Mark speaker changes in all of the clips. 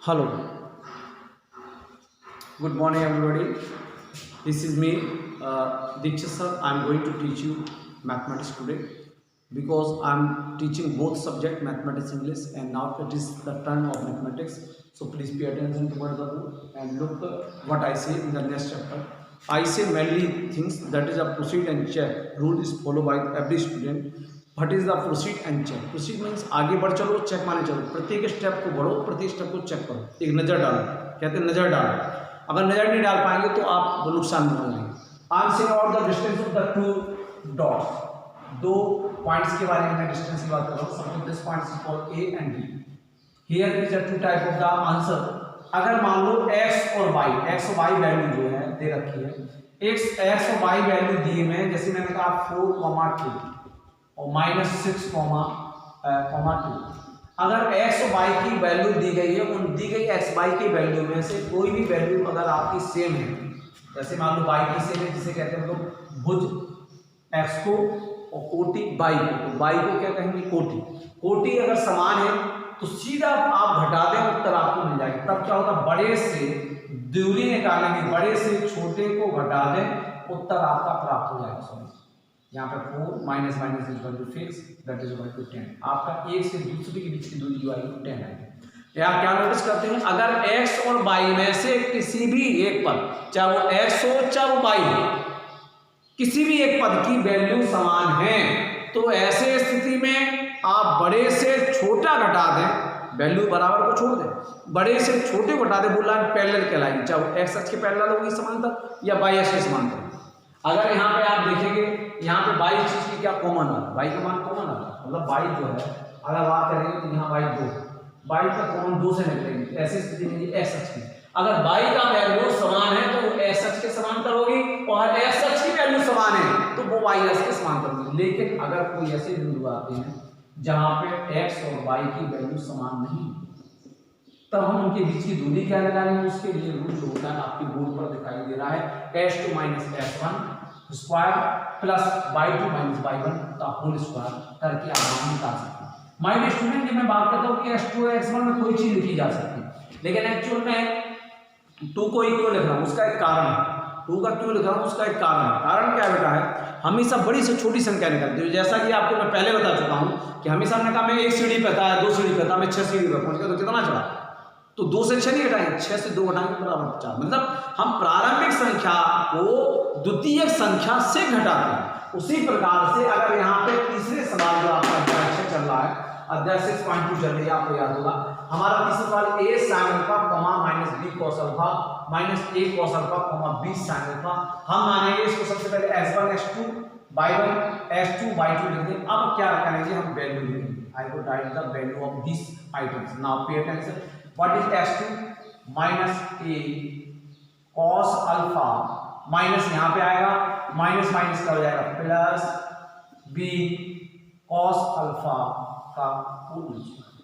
Speaker 1: Hello, good morning everybody. This is me, Dikshit sir. I am going to teach you mathematics today because I am teaching both subject mathematics English, and now it is the turn of mathematics. So please pay attention to what the book and look what I say in the next chapter. I say mainly things that is a proceed and check. Rule is followed by every student. What is the proceed and check? Proceed means आगे बढ़ चलो, check माने चलो, प्रत्येक step को बढ़ो, प्रत्येक step को चेक करो, एक नज़र डालो, कहते हैं नज़र डालो। अगर नज़र नहीं डाल पाएंगे तो आप नुकसान में हो जाएंगे। आंसर और the distance of the two dots, दो पॉइंट्स के बारे में डिस्टेंस की बात कर रहा हूँ। Suppose this points is called A and B. Here is a two type of the answer. अगर मान लो x और y वैल्यू जो है दे रखी है, x और y वैल्यू दिए में, जैसे मैंने कहा 4,2 और -6, 2। अगर x और y की वैल्यू दी गई है, उन दी गई x y की वैल्यू में से कोई भी वैल्यू अगर आपकी सेम है, जैसे मान लो y की सेम है, जिसे कहते हैं हम लोग भुज x को और कोटि y को, तो y को क्या कहेंगे कोटि। कोटि अगर समान है तो सीधा आप घटा दें, उत्तर आपको मिल जाएगा। तब क्या होता है, बड़े से दूरी निकालेंगे, बड़े से छोटे को घटा दें, उत्तर आपका प्राप्त हो जाएगा। सॉरी, यहाँ पे 4 minus minus is equal to six, that is equal to 10। आपका एक से दूसरे के बीच की दूरी जो आएगी 10 आएगी। या क्या नोटिस करते हैं, अगर x और y में से किसी भी एक पद, चाहे वो x हो चाहे वो y हो, किसी भी एक पद की वैल्यू समान है, तो ऐसे स्थिति में आप बड़े से छोटा घटा दें, वैल्यू बराबर को छोड़ दें, बड़े से छोटे घटा दें, बोला पैरेलल कहलाएगी, चाहे वो x अक्ष के पैरेलल होगी समांतर या y अक्ष के समांतर। अगर यहाँ पे आप देखेंगे, यहाँ पे y चीज की क्या कॉमन है, y का मान कॉमन है, मतलब y जो है, अगर बात करेंगे तो यहाँ y का कॉमन 2 से निकलेगी। ऐसी स्थिति में x अक्ष की, अगर y का वैल्यू समान है तो वो x अक्ष के समांतर होगी, और x अक्ष की वैल्यू समान है तो वो y अक्ष के समांतर होगी। लेकिन अगर कोई ऐसे बिंदु आते हैं जहाँ पे x और y की वैल्यू समान नहीं, तब हम उनके बीच की दूरी क्या लगाएंगे, उसके लिए रूल जो होता है आपके बोर्ड पर दिखाई दे रहा है, h2 minus s1 square plus y2 minus y1 का होल स्क्वायर करके आप निकाल सकते हैं। माय डियर स्टूडेंट, जब मैं बात करता हूँ कि h2 और x1 में कोई चीज लिखी जा सकती है, लेकिन एक्चुअल में 2 को क्यों लिख रहा हूँ, उसका एक कारण है। 2 का क्यों लिख रहा हूँ, उसका एक कारण है। कारण क्या बेटा है, हमेशा बड़ी से छोटी संख्या निकलती है। जैसा कि आपको मैं पहले बता चुका हूँ कि हमेशा हमने कहा मैं 1 सीढ़ी पे था, 2 सीढ़ी पे था, मैं 6 सीढ़ी पे पहुंच गया, तो कितना चढ़ा, तो 2 से 6 नहीं घटाएंगे, 6 से 2 घटाएंगे बराबर 4। मतलब हम प्रारंभिक संख्या को द्वितीयक संख्या से घटाते हैं। उसी प्रकार से अगर यहाँ पे तीसरे सवाल जो आपका अध्याय 6 चल रहा है, अध्याय 6.2 चल रही है, आपको याद होगा, हमारा तीसरा सवाल a sin alpha minus b cos alpha minus a cos alpha b sin alpha. हम मानेंगे इसको सबसे पहले x1 x2 y1 x2 y2 लिख दें। अब क्या करेंगे, हम वैल्यू लिखेंगे। I will write the value of this items. Now pay attention, what is x2 minus a cos alpha minus, यहाँ पे आएगा माइनस माइनस का हो जाएगा प्लस b cos अल्फा का whole square.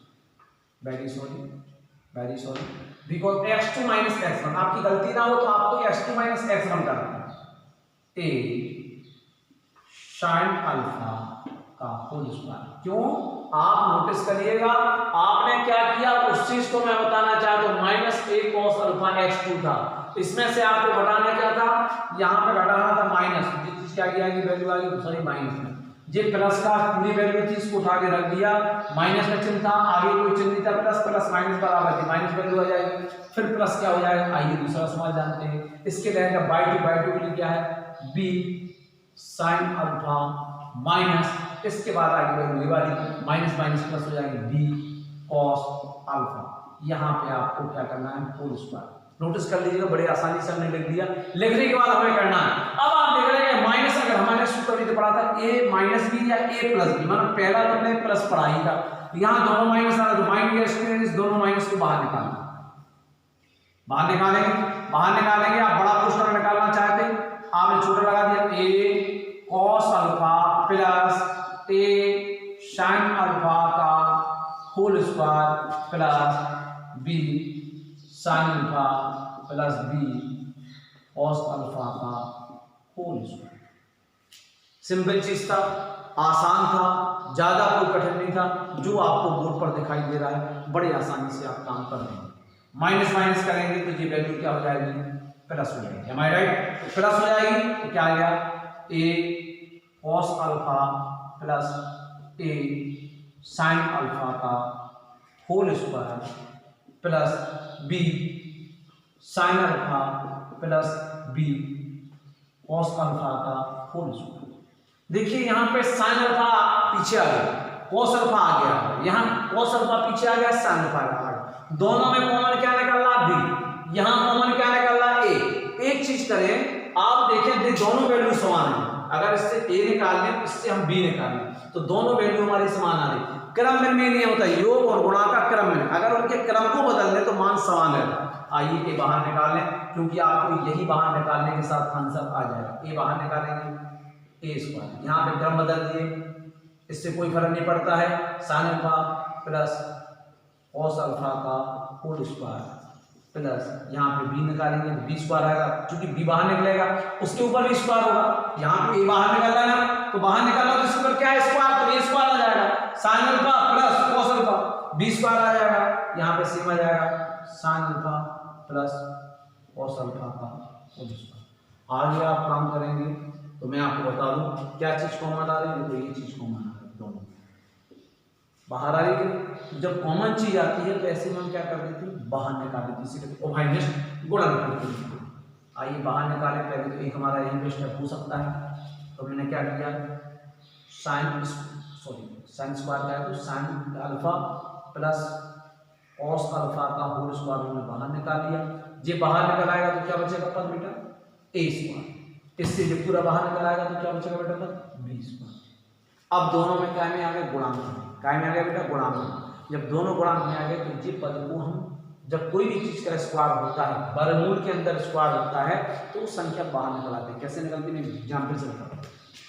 Speaker 1: Very sorry because x2 minus x1, आपकी गलती ना हो तो आप तो x2 माइनस x1 करते हैं, a sin अल्फा का होल स्क्वायर। क्यों, आप नोटिस करिएगा, आपने क्या किया, उस चीज को मैं बताना चाहता हूं, minus a cos alpha x2 था, इसमें से आपको घटाना क्या था, यहां पे घटाना था माइनस, जिस चीज क्या आएगी वैल्यू आएगी, सॉरी माइनस में, जे प्लस का पूरी वैल्यू थी इसको उठा के रख दिया, माइनस का चिन्ह था, आगे कोई चिन्ह नहीं था, प्लस प्लस माइनस बराबर थी, माइनस वैल्यू आ जाएगी, फिर प्लस क्या हो जाएगा, आइए दूसरा सवाल जानते हैं। इसके रहेगा y2 के लिए क्या है, b sin अल्फा माइनस, इसके बाद आगे वैल्यू वाली माइनस माइनस प्लस हो जाएगी b cos अल्फा। यहाँ पे आपको क्या करना है, होल स्क्वायर। नोटिस कर लीजिएगा, बड़े आसानी से हमने लिख दिया। लिखने के बाद हमें करना है, अब आप देख रहे हैं माइनस, अगर हमारे सूत्र अभी तो पढ़ा था a माइनस बी या a प्लस बी, मतलब पहला तो हमने प्लस पढ़ा ही था, यहाँ दोनों माइनस आ रहा है, तो माइंड या स्टूडेंट इस दोनों माइनस को बाहर निकालना, बाहर निकालेंगे। आप बड़ा पोस्टर निकालना चाहते हैं, आपने छोटा लगा दिया, a cos alpha plus a sin alpha का whole square plus b sin alpha plus b cos alpha का होल स्क्वायर। सिंपल चीज था, आसान था, ज्यादा कोई कठिन नहीं था, जो आपको बोर्ड पर दिखाई दे रहा है, बड़े आसानी से आप काम कर रहे हैं। माइनस माइनस करेंगे तो ये वैल्यू क्या हो जाएगी, प्लस हो जाएगी। Am I right? तो प्लस हो जाएगी तो क्या आ गया, A cos alpha plus A sine alpha का whole square plus B sine alpha plus B cos alpha का होल स्क्वायर। देखिए यहाँ पे साइन अल्फा पीछे आ गया, कॉस अल्फा आ गया, यहाँ कॉस अल्फा पीछे आ गया, साइन अल्फा आ गया। दोनों में कॉमन क्या निकला, बी। यहाँ कॉमन क्या निकला, ए। एक चीज करें, आप देखें दोनों वैल्यू समान है। अगर इससे ए निकाल लें, इससे हम बी निकाल लें, तो दोनों वैल्यू हमारी समान आ रही। क्रम में नहीं होता, योग और गुणा का क्रम में, अगर उनके क्रम को बदल लें तो मान समान है। आइए ए बाहर निकाल लें, क्योंकि आपको यही बाहर निकालने के साथ आंसर आ जाएगा। ए बाहर निकालेंगे, ए स्क्वायर, यहाँ पे क्रम बदल दिए, इससे कोई फर्क नहीं पड़ता है। Sign alpha plus cos alpha का होल स्क्वायर प्लस यहाँ पे बी निकालेंगे, बी स्क्वायर आएगा, क्योंकि बी बाहर निकलेगा उसके ऊपर भी स्क्वायर होगा। यहाँ पे ए बाहर निकल रहा है ना, तो बाहर निकाला तो इसके ऊपर क्या है, स्क्वायर, तो ए स्क्वायर आ जाएगा। Sine alpha plus cos alpha, B square आ जाएगा, यहाँ पे सेम आ जाएगा, sine alpha plus cos alpha का होल स्क्वायर। आगे आप काम करेंगे तो मैं आपको बता दूं क्या चीज कॉमन आ रही है, तो ये चीज कॉमन आ रही है, दोनों बाहर आ रही है। जब कॉमन चीज आती है तो ऐसे में हम क्या कर देते हैं, बाहर निकाल देते हैं, इसे ओभाइनेस्ट गुणन करते हैं। आइए बाहर निकालें, पहले तो एक हमारा यही स्टेप हो सकता है, तो मैंने क्या किया, साइन स्क्वायर का है तो sign alpha plus cos alpha का होल स्क्वायर हमने बाहर निकाल लिया। ये बाहर निकल आएगा तो क्या बचेगा पद बेटा, ए स्क्वायर। इससे जब पूरा बाहर निकल आएगा तो क्या बचेगा बेटा पद, बी स्क्वायर। अब दोनों में क्या में आ गए, गुणांक में। क्या में आ गया बेटा, गुणांक में। जब दोनों गुणांक में आ गए तो ये पद को हम, जब कोई भी चीज का स्क्वायर होता है, वर्गमूल के अंदर स्क्वायर होता है, तो वो संख्या बाहर निकल आती है। कैसे निकलती है, एग्जाम्पल से बताता हूं।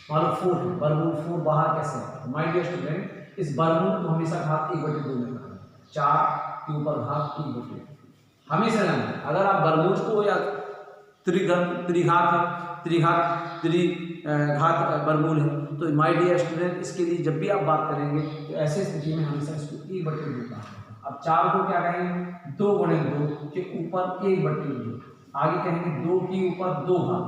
Speaker 1: मान लो 4 है, वर्गमूल 4 बाहर कैसे आता है। माय डियर स्टूडेंट, इस वर्गमूल को हमेशा घात 1/2 में करना है, 4 के ऊपर घात 1/2 हमेशा लेना है। अगर आप वर्गमूल को या त्रिघात वर्गमूल है, तो माय डियर स्टूडेंट इसके लिए जब भी आप बात करेंगे तो ऐसे स्थिति में हमेशा इसको 1/2 का। अब 4 को क्या कहेंगे, 2 × 2 के ऊपर 1/2, आगे कहेंगे 2 के ऊपर 2 घात,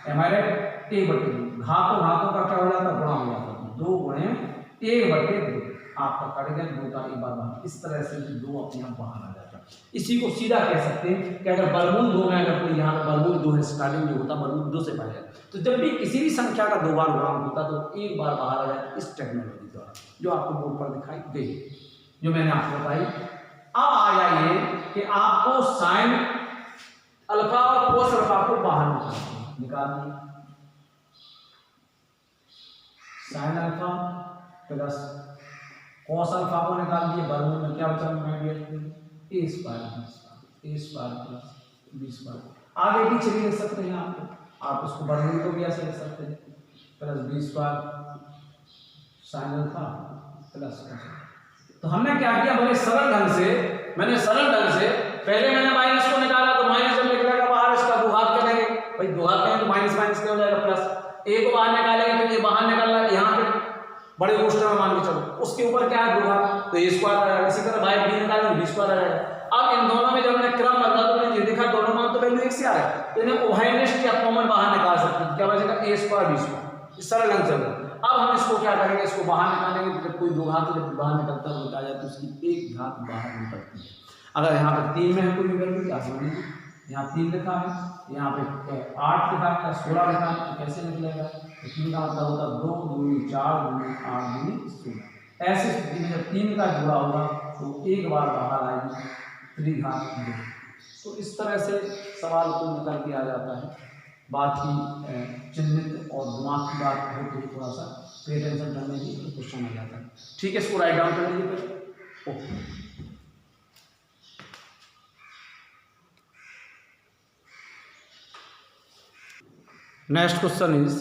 Speaker 1: एम आई राइट, 1/2। घातों का क्या हो जाता है, गुणा हो जाता है, 2 × 1/2 आपका कट गया, 2 का एक बार बाहर। इस तरह से 2 अपने आप बाहर आ जाता है। इसी को सीधा कह सकते हैं कि अगर वर्गमूल 2 में, अगर कोई यहाँ वर्गमूल 2 है, स्टार्टिंग में होता वर्गमूल 2 से पाया जाए, तो जब भी किसी भी संख्या का 2 बार गुणांक होता तो एक बार बाहर आ जाए, इस टेक्नोलॉजी द्वारा जो आपको बोर्ड पर दिखाई गई, जो मैंने आपको बताई। अब आ जाइए कि आपको साइन अल्फा और कोस अल्फा को बाहर निकालिए। Sign alpha plus cos alpha को निकाल दिए, वर्गमूल में क्या बचा, ए स्क्वायर प्लस बी स्क्वायर। आगे भी चलिए लिख सकते हैं आप उसको वर्गमूल को भी ऐसे लिख सकते हैं, plus B square sine alpha plus cos. तो हमने क्या किया, बड़े सरल ढंग से पहले मैंने माइनस को निकाला, तो माइनस जब निकलेगा बाहर इसका 2 घात करेंगे, भाई 2 घात करेंगे तो माइनस माइनस क्या हो जाएगा, प्लस। ए को बाहर निकालेंगे तो ये बाहर निकल रहा है, यहाँ पे बड़े कोष्ठक में मान के चलो, उसके ऊपर क्या है, 2 घात, तो ए स्क्वायर आ जाएगा। इसी तरह बाहर बी निकालेंगे, बी स्क्वायर आ जाएगा। अब इन दोनों में जब हमने क्रम बदला तो मैंने ये देखा दोनों मान तो वैल्यू एक से आ रहा है, तो इन्हें ओभाइनेस्ट या कॉमन बाहर निकाल सकते हैं। क्या बचेगा, ए स्क्वायर बी स्क्वायर। इस सरल ढंग से अब हम इसको क्या करेंगे, इसको बाहर निकालेंगे, तो जब कोई 2 घात जब बाहर निकलता है बताया जाए तो उसकी 1 घात बाहर निकलती है। अगर यहाँ पे 3 में है कोई भी वैल्यू, आसानी से यहाँ 3 लिखा है, यहाँ पे 8 लिखा है, 16 लिखा है, तो कैसे निकलेगा, तो 3 का मतलब होता है 2 दूनी 4 दूनी 8 दूनी 16। ऐसी स्थिति में जब 3 का जुड़ा होगा तो एक बार बाहर आएगी त्रिघात 2। तो इस तरह से सवाल को निकल के आ जाता है। बाकी चिन्हित और दिमाग की बात हो तो थोड़ा सा पे टेंशन करने की तो क्वेश्चन आ जाता है। ठीक है, इसको राइट डाउन कर लीजिए पहले। ओके, नेक्स्ट क्वेश्चन इज,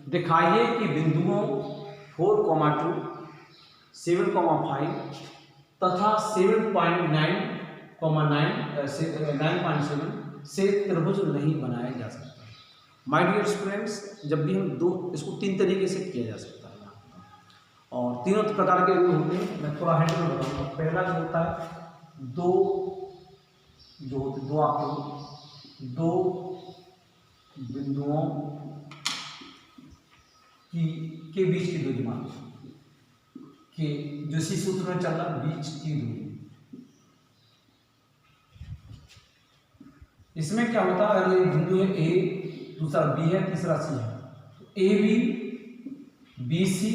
Speaker 1: दिखाइए कि बिंदुओं 4,2, 7,5 तथा 9.7 से त्रिभुज नहीं बनाया जा सकता। माय डियर स्टूडेंट्स, जब भी हम इसको 3 तरीके से किया जा सकता है, और तीनों प्रकार के रूल होते हैं। मैं थोड़ा हैंड में बताऊंगा। पहला जो होता है 2 जो होते दो आपको दो बिंदुओं के बीच की दूरी मान कि जो इसी सूत्र में चल रहा बीच की दूरी। इसमें क्या होता है, अगर ये बिंदु है ए, दूसरा बी है, तीसरा सी है, तो ए बी, बी सी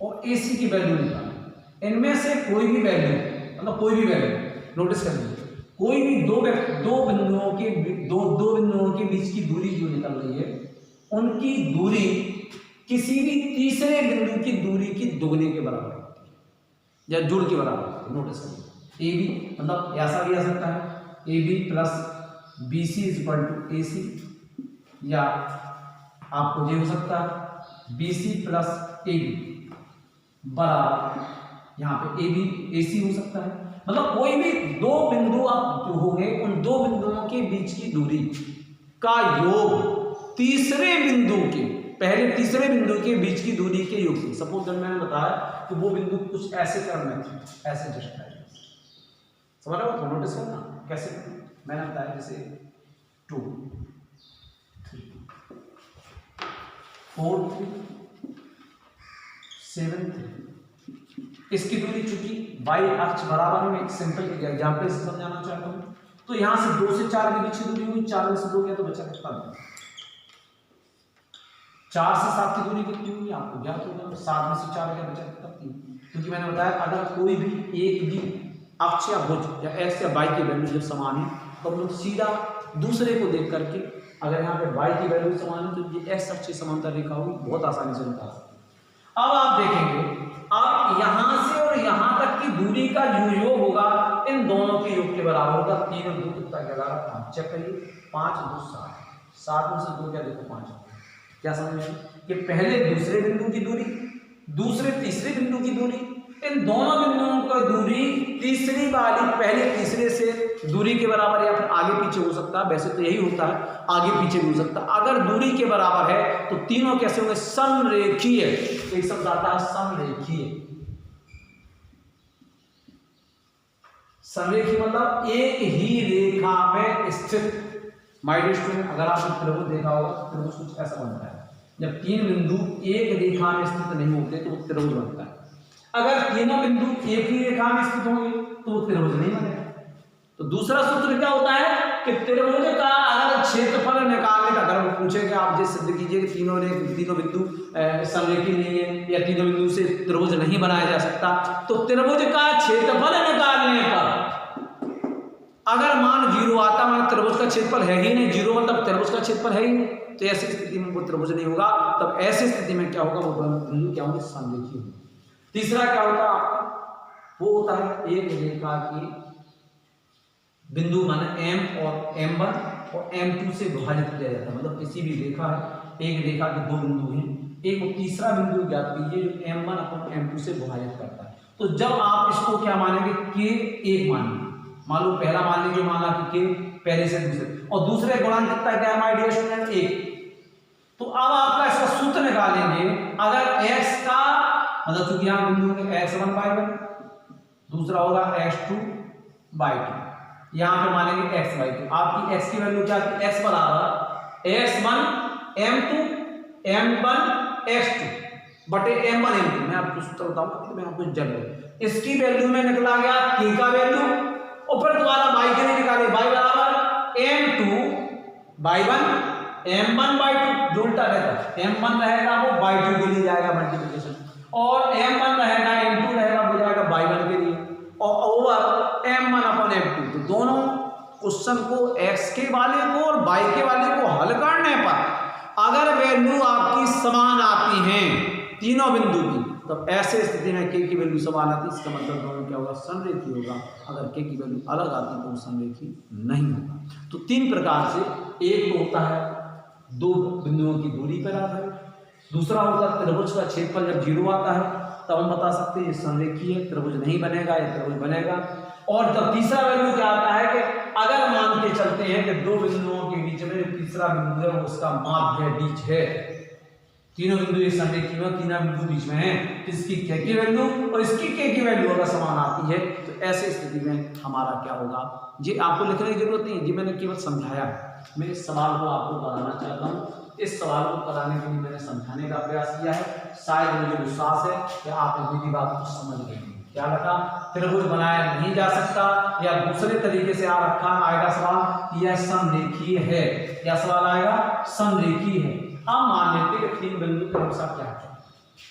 Speaker 1: और ए सी की वैल्यू निकालना। इनमें से कोई भी वैल्यू, मतलब कोई भी वैल्यू नोटिस कर लीजिए, कोई भी दो बिंदुओं के बीच की दूरी जो निकल रही है, उनकी दूरी किसी भी तीसरे बिंदु की दूरी की दुगने के बराबर होती है या जुड़ के बराबर होती है। नोटिस करिए, ए बी मतलब ऐसा भी आ सकता है, A B plus B C is equal to A C, या आपको ये हो सकता है B C plus A B बराबर, यहाँ पे ए बी ए सी हो सकता है। मतलब कोई भी दो बिंदु आप जो होंगे, उन दो बिंदुओं के बीच की दूरी का योग तीसरे बिंदु के, पहले तीसरे बिंदु के बीच की दूरी के योग से। सपोज जब मैंने बताया कि वो बिंदु कुछ ऐसे क्रम में थे, ऐसे जस्ट है, समझ रहे हो? नोटिस करना कैसे मैंने बताया, जैसे 2 3 4 3 7 3। इसकी दूरी चूंकि वाई अक्ष बराबर में, एक सिंपल एग्जाम्पल से समझाना चाहता हूं, तो यहां से 2 से 4 के बीच की दूरी हुई, 4 में से 2 गया तो बचा कितना, 4 से 7 की दूरी कितनी हुई आपको ज्ञात होगा, 7 में से 4 गया बचा कितना, 3। क्योंकि मैंने बताया अगर कोई भी एक भी अक्ष या भुज या एक्स या वाई की वैल्यू जब समान है, तो हम लोग सीधा दूसरे को देख करके, अगर यहाँ पे वाई की वैल्यू समान है तो ये एक्स अक्ष की समांतर रेखा होगी, बहुत आसानी से निकाल सकते हैं। अब आप देखेंगे, आप यहां से और यहां तक की दूरी का जो योग होगा, इन दोनों के योग के बराबर होगा। 3 और 2 कितना, 11 5, चेक करिए, 5 2 7, 7 में से 2 क्या, देखो 5। क्या समझ में कि पहले दूसरे बिंदु की दूरी, दूसरे तीसरे बिंदु की दूरी, इन दोनों बिंदुओं का दूरी तीसरी वाली पहले तीसरे से दूरी के बराबर, या फिर आगे पीछे हो सकता है, वैसे तो यही होता है, आगे पीछे भी हो सकता है। अगर दूरी के बराबर है तो तीनों कैसे होंगे, समरेखीय। एक शब्द आता है समरेखीय। समरेखीय मतलब एक ही रेखा में स्थित। माय डियर स्टूडेंट, अगर आपने त्रिभुज देखा होगा, त्रिभुज कुछ ऐसा बनता है, जब 3 बिंदु एक रेखा में स्थित नहीं होते तो वो त्रिभुज बनता है। अगर तीनों बिंदु एक ही रेखा में स्थित होंगे तो वो त्रिभुज नहीं बनेगा। तो दूसरा सूत्र क्या होता है कि त्रिभुज का अगर क्षेत्रफल निकालने का, अगर पूछेंगे आप जैसे सिद्ध कीजिए कि तीनों बिंदु समरेखी नहीं है या तीनों बिंदु से त्रिभुज नहीं बनाया जा सकता, तो त्रिभुज का क्षेत्रफल निकालने पर अगर मान 0 आता, मान त्रिभुज का क्षेत्रफल है ही नहीं, 0 मतलब त्रिभुज का क्षेत्रफल है ही नहीं, तो ऐसी स्थिति में वो त्रिभुज नहीं होगा। तब ऐसी स्थिति में क्या होगा, वो बिंदु क्या होंगे, समरेखी होंगे। तीसरा क्या होता है आपका, वो होता है एक रेखा की बिंदु माने M और M1 और M2 से विभाजित किया जाता है। मतलब किसी भी रेखा है, एक रेखा के 2 बिंदु हैं, एक तीसरा बिंदु ज्ञात कीजिए जो M1 और M2 से विभाजित करता है। तो जब आप इसको क्या मानेंगे, K1 मानेंगे, मान लो पहला मान लीजिए, माना कि K पहले से दूसरे, और दूसरे गुणांक कितना क्या है माय डियर स्टूडेंट, 1। तो अब आपका इसका सूत्र निकालेंगे, अगर x का मतलब चूंकि यहाँ बिंदु होंगे x1/1, दूसरा होगा x2/2, यहाँ पे मानेंगे x/2। आपकी x की वैल्यू क्या थी, x बराबर x1 m2 m1 x2 बटे m1 m2। मैं आपको सूत्र बताऊंगा कि मैं आपको जल्द, इसकी वैल्यू में निकला गया k का वैल्यू, और फिर दोबारा y के लिए निकाले, y बराबर m2/1 m1/2, जो उल्टा रहता है, m1 रहेगा वो y2 के लिए जाएगा मल्टीप्लिकेशन, और m1 रहेगा m2 रहेगा वो जाएगा y1 के लिए, और ओवर m1/m2। तो दोनों क्वेश्चन को x के वाले को और y के वाले को हल करने पर अगर वैल्यू आपकी समान आती हैं तीनों बिंदु की, तब ऐसे स्थिति में k की वैल्यू समान आती है, इसका मतलब दोनों क्या होगा, समरेखी होगा। अगर k की वैल्यू अलग आती तो वो समरेखी नहीं होगा। तो 3 प्रकार से, एक तो होता है 2 बिंदुओं की दूरी पर आधारित, दूसरा होता है त्रिभुज का क्षेत्रफल जब 0 आता है तब हम बता सकते हैं ये समरेखी है, त्रिभुज नहीं बनेगा या त्रिभुज बनेगा। और तब तीसरा वैल्यू क्या आता है कि अगर मान के चलते हैं कि 2 बिंदुओं के बीच में जो तीसरा बिंदु है वो उसका माध्य बीच है, तीनों बिंदु एक समरेखी में, तीनों बिंदु बीच में है, इसकी k की वैल्यू और इसकी k की वैल्यू अगर समान आती है तो तो ऐसे स्थिति में हमारा क्या होगा, ये आपको लिखने की जरूरत नहीं है, ये मैंने केवल समझाया है। मैं इस सवाल को आपको कराना चाहता हूँ, इस सवाल को कराने के लिए मैंने समझाने का प्रयास किया है। शायद मुझे विश्वास है कि आप मेरी बात को समझ गए हैं। क्या रखा, त्रिभुज बनाया नहीं जा सकता, या दूसरे तरीके से आ रखा आएगा सवाल कि यह समरेखीय है। क्या सवाल आएगा, समरेखीय है। हम मान लेते हैं कि 3 बिंदु के अनुसार क्या है।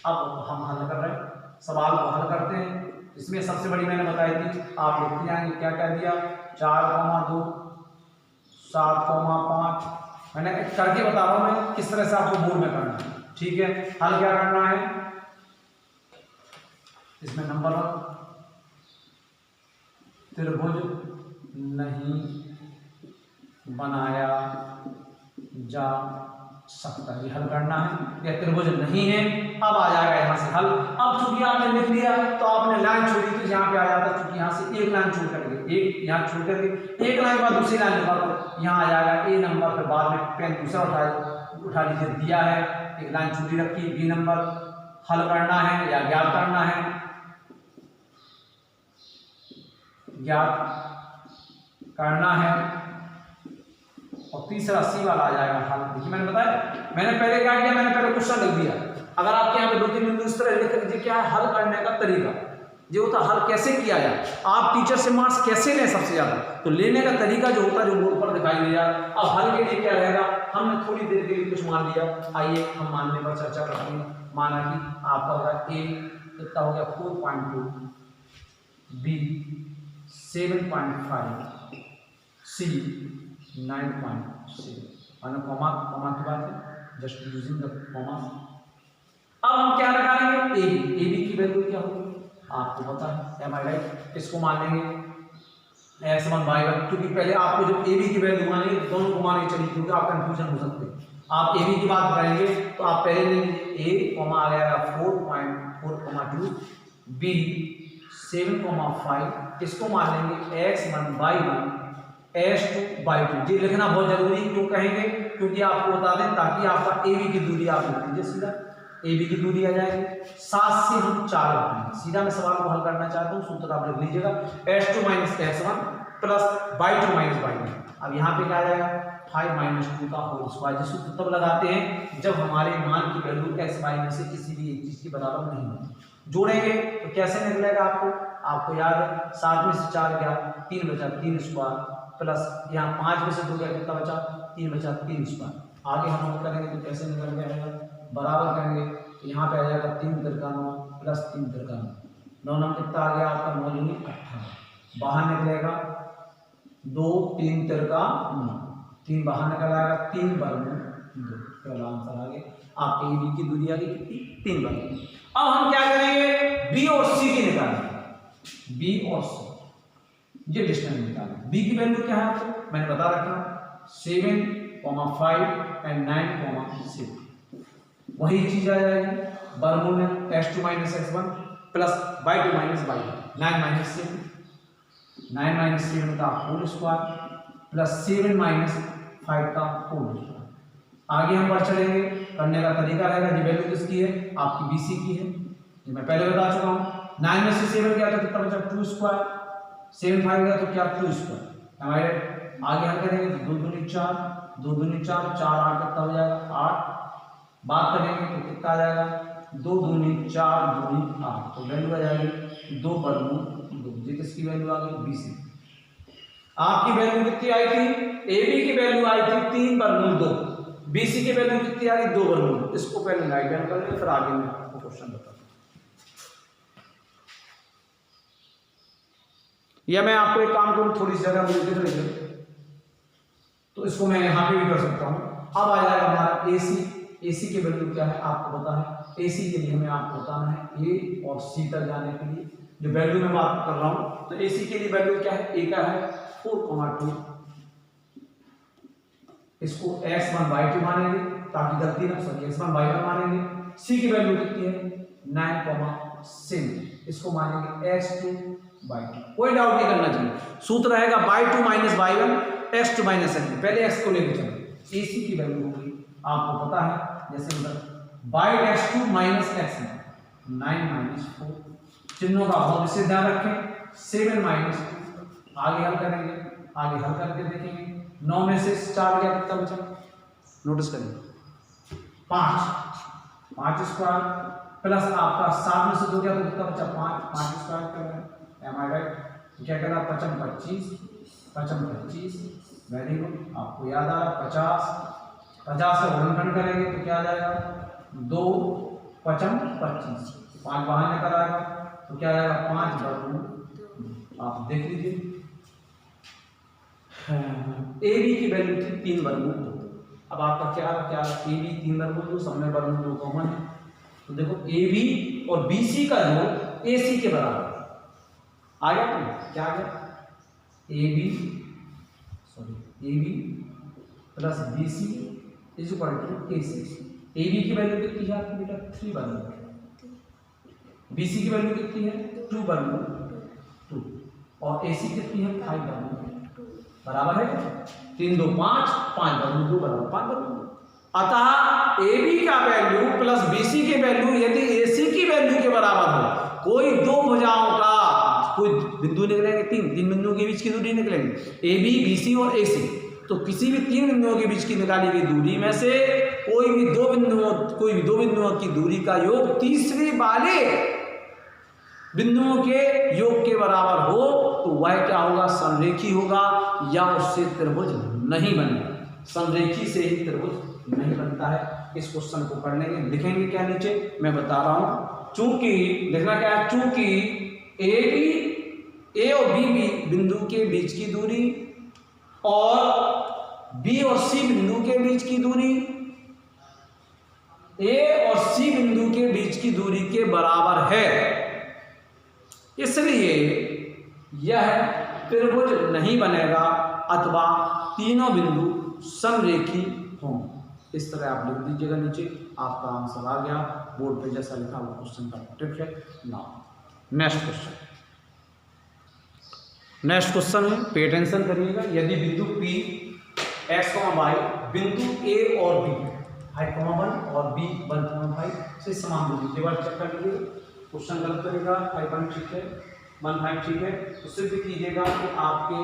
Speaker 1: अब हम हल कर रहे हैं, सवाल को हल करते हैं। इसमें सबसे बड़ी मैंने बताई थी, आप लिखते जाएंगे क्या कह दिया, 4,2 7,5। मैंने करके बता रहा हूं मैं किस तरह से आपको बोर्ड में करना है, ठीक है। हल क्या करना है, इसमें नंबर 1, त्रिभुज नहीं बनाया जा सकता, ये हल करना है। या त्रिभुज नहीं है, अब आ जाएगा यहां से हल। अब चूंकि आपने लिख लिया तो आपने लाइन छोड़ी तो यहाँ पे आ जाता, चूंकि यहाँ से एक लाइन छोड़ करके, एक यहाँ छोड़ करके एक लाइन बाद दूसरी लाइन लिखा तो यहाँ आ जाएगा ए नंबर। फिर बाद में पेन दूसरा उठा लीजिए, दिया है एक लाइन छुट्टी रखी, बी नंबर हल करना है या ज्ञात करना है, ज्ञात करना है। और तीसरा सी वाला आ जाएगा हल। देखिए मैंने बताया, मैंने पहले क्या किया, मैंने पहले क्वेश्चन लिख दिया। अगर आपके यहाँ पे 2-3 बिंदु इस तरह लिख लीजिए, क्या है हल करने का तरीका, जो होता हल कैसे किया जाए, आप टीचर से मार्क्स कैसे लें सबसे ज्यादा, तो लेने का तरीका जो होता है जो बोर्ड पर दिखाई दे जाए। अब हल के लिए क्या रहेगा, हमने थोड़ी देर के लिए कुछ मान लिया, आइए हम मानने पर चर्चा करते हैं। माना कि आपका होगा ए कितना हो गया 4.2, बी 7.5, सी 9.7, माना कॉमा की बात है, जस्ट यूजिंग द कॉमा। अब हम क्या लगाएंगे, ए बी की वैल्यू क्या होगी आपको पता है, एम आई राइट। इसको मान लेंगे x1y1, क्योंकि पहले आपको जब ए बी की वैल्यू मानेंगे दोनों को माने चलिए, क्योंकि आप कंफ्यूजन हो सकते हैं। आप ए बी की बात करेंगे तो आप पहले ले लीजिए ए कॉमा आ गया 4.4,2, बी 7,5, इसको मान लेंगे x1y1 s2/2। ये लिखना बहुत जरूरी है, क्यों कहेंगे, क्योंकि आपको बता दें ताकि आपका ए बी की दूरी आप लिख लीजिए, सीधा ए बी की दूरी आ जाएगी। 7 से हम 4 रखेंगे, सीधा मैं सवाल को हल करना चाहता हूँ, सूत्र आप लिख लीजिएगा s2 - s1 plus y2 - y1। अब यहाँ पे क्या आ जाएगा 5 - 2 का होल स्क्वायर। ये सूत्र तब लगाते हैं जब हमारे मान की वैल्यू x y में से किसी भी एक चीज के बराबर नहीं होती। जोड़ेंगे तो कैसे निकलेगा आपको याद है, 7 में से 4 गया 3 बचा 3 स्क्वायर, प्लस यहाँ 5 में से 2 गया कितना बचा 3 बचा 3 स्क्वायर। आगे हम हल करेंगे तो कैसे निकल के आएगा, बराबर करेंगे तो यहाँ पे आ जाएगा 3 तिरका 9 प्लस 3 तिरका 9, 9 कितना आ गया आपका 9 दूनी 18, बाहर निकलेगा 2 3 तिरका 9, 3 बाहर निकल आएगा 3 वर्गमूल 2, पहला आंसर आ गया। आपके ए बी की दूरी आ गई कितनी 3 वर्गमूल। अब हम क्या करेंगे, बी और सी की निकालेंगे, बी और सी ये डिस्टेंस निकालेंगे। बी की वैल्यू क्या है आपको मैंने बता रखा 7,5 एंड 9,7, वही चीज आ जाएगी वर्गमूल में s2 - s1 plus y2 - y1, 9 - 7, 9 - 7 का होल स्क्वायर प्लस 7 - 5 का होल स्क्वायर। आगे हम बढ़ चलेंगे, करने का तरीका रहेगा, ये वैल्यू किसकी है आपकी BC की है, ये मैं पहले बता चुका हूँ। 9 में से 7 गया तो कितना बचा 2 स्क्वायर, 7 5 गया तो क्या 2 स्क्वायर। हमारे आगे हम करेंगे तो 2 दूनी 4, 2 दूनी 4, 4 8 कितना हो जाएगा 8, बात करेंगे तो कितना आ जाएगा 2 दूनी 4 दूनी 8, तो वैल्यू आ जाएगी 2 वर्गमूल 2। ये किसकी वैल्यू आ गई BC। आपकी वैल्यू कितनी आई थी, AB की वैल्यू आई थी 3 वर्गमूल 2, BC की वैल्यू कितनी आ गई 2 वर्गमूल। इसको पहले राइट हैंड कर लेंगे, फिर आगे मैं आपको क्वेश्चन बताऊंगा, या मैं आपको एक काम करूं थोड़ी सी जगह मुझे दिख रही है तो इसको मैं यहाँ पे भी कर सकता हूँ। अब आ जाएगा हमारा AC की वैल्यू क्या है आपको पता है। AC के लिए हमें आपको बताना है A और C तक जाने के लिए जो वैल्यू मैं बात कर रहा हूँ, तो AC के लिए वैल्यू क्या है, A का है 4,2, इसको x1 y2 मानेंगे ताकि गलती ना, सॉरी x1 y1 मानेंगे। C की वैल्यू कितनी है 9,7, इसको मानेंगे x2 y2। कोई डाउट नहीं करना चाहिए, सूत्र रहेगा y2 - y1 x2 - x1। पहले x को लेकर चलो, AC की वैल्यू होगी आपको पता है, जैसे मतलब y x2 - x1 9 - 4, चिन्हों का बहुत विशेष ध्यान रखें, 7 माइनस 2, आगे हल करेंगे, आगे हल करके देखेंगे 9 में से 4 गया कितना बचा, नोटिस करिए 5 स्क्वायर प्लस आपका 7 में से 2 गया तो कितना बचा 5 स्क्वायर कर रहे हैं, एम आई राइट। क्या कहना 55 25, वेरी गुड, आपको याद आ रहा 50 का गुणनखंड करेंगे तो क्या आ जाएगा 2 5 25, 5 बाहर निकल आएगा तो क्या आएगा 5 वर्गमूल, आप देख लीजिए ए बी की वैल्यू थी 3 वर्गमूल 2। अब आपका क्या ए बी 3 वर्गमूल 2, सब में वर्गमूल 2 कॉमन है, तो देखो ए बी और बी सी का योग ए सी के बराबर आ गया, क्या आ गया A B plus B C is equal to A C. A B की वैल्यू कितनी है आपकी बेटा 3 वर्गमूल, बी सी की वैल्यू कितनी है 2 वर्गमूल 2, और ए सी कितनी है 5 वर्गमूल, बराबर है 3 2 5 5 वर्गमूल 2 बराबर 5 वर्गमूल। अतः ए बी का वैल्यू प्लस बी सी की वैल्यू यदि ए सी की वैल्यू के बराबर हो, कोई दो भुजाओं का कोई बिंदु निकलेंगे, तीन बिंदुओं के बीच की दूरी निकलेंगे ए बी बी सी और ए सी, तो किसी भी 3 बिंदुओं के बीच की निकाली गई दूरी में से कोई भी दो बिंदुओं की दूरी का योग तीसरे वाले बिंदुओं के योग के बराबर हो तो वह क्या होगा समरेखी होगा, या उससे त्रिभुज नहीं बनेगा, समरेखी से ही त्रिभुज नहीं बनता है। इस क्वेश्चन को पढ़ लेंगे, लिखेंगे क्या नीचे मैं बता रहा हूं, चूंकि देखना क्या है, चूंकि ए और बी बिंदु के बीच की दूरी और बी और सी बिंदु के बीच की दूरी ए और सी बिंदु के बीच की दूरी के बराबर है, इसलिए यह त्रिभुज नहीं बनेगा अथवा तीनों बिंदु समरेखी होंगे। इस तरह आप लिख दीजिएगा नीचे, आपका आंसर आ गया बोर्ड पे जैसा लिखा वो क्वेश्चन का टिप है। नाउ नेक्स्ट क्वेश्चन है, पे अटेंशन करिएगा। यदि बिंदु P x, y बिंदु A और B 5,1 और B 1,5 से समान दूरी के बाद चेक कर लीजिए, क्वेश्चन गलत करेगा 5 ठीक है 1 ठीक है, तो सिद्ध कीजिएगा कि आपके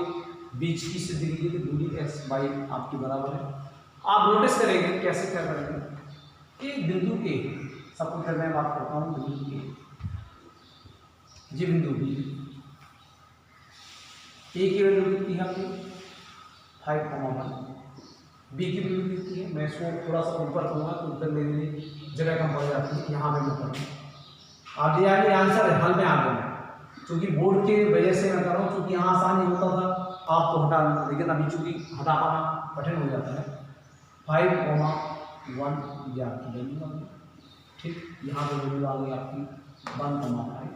Speaker 1: बीच की सिद्ध कीजिए कि दूरी x y आपकी बराबर है। आप नोटिस करेंगे कैसे क्या करेंगे, एक बिंदु A सपोज करने में बात करता हूँ, बिंदु A जी बिंदु B, ए की वैल्यू कितनी है आपकी 5,1, बी की वैल्यू कितनी है, मैं इसको थोड़ा सा ऊपर करूँगा तो उत्तर लेने में जगह कम पड़ जाती है, यहाँ मैं करूँगा आप ये आंसर हल में आ गए, क्योंकि बोर्ड के वजह से मैं कर रहा हूँ, क्योंकि यहाँ आसान नहीं होता था आपको हटाना, लेकिन अभी चूंकि हटा पाना कठिन हो जाता है। 5,1 ये आपकी वैल्यू आ गई, ठीक, यहाँ पर वैल्यू आ गई आपकी 1,5।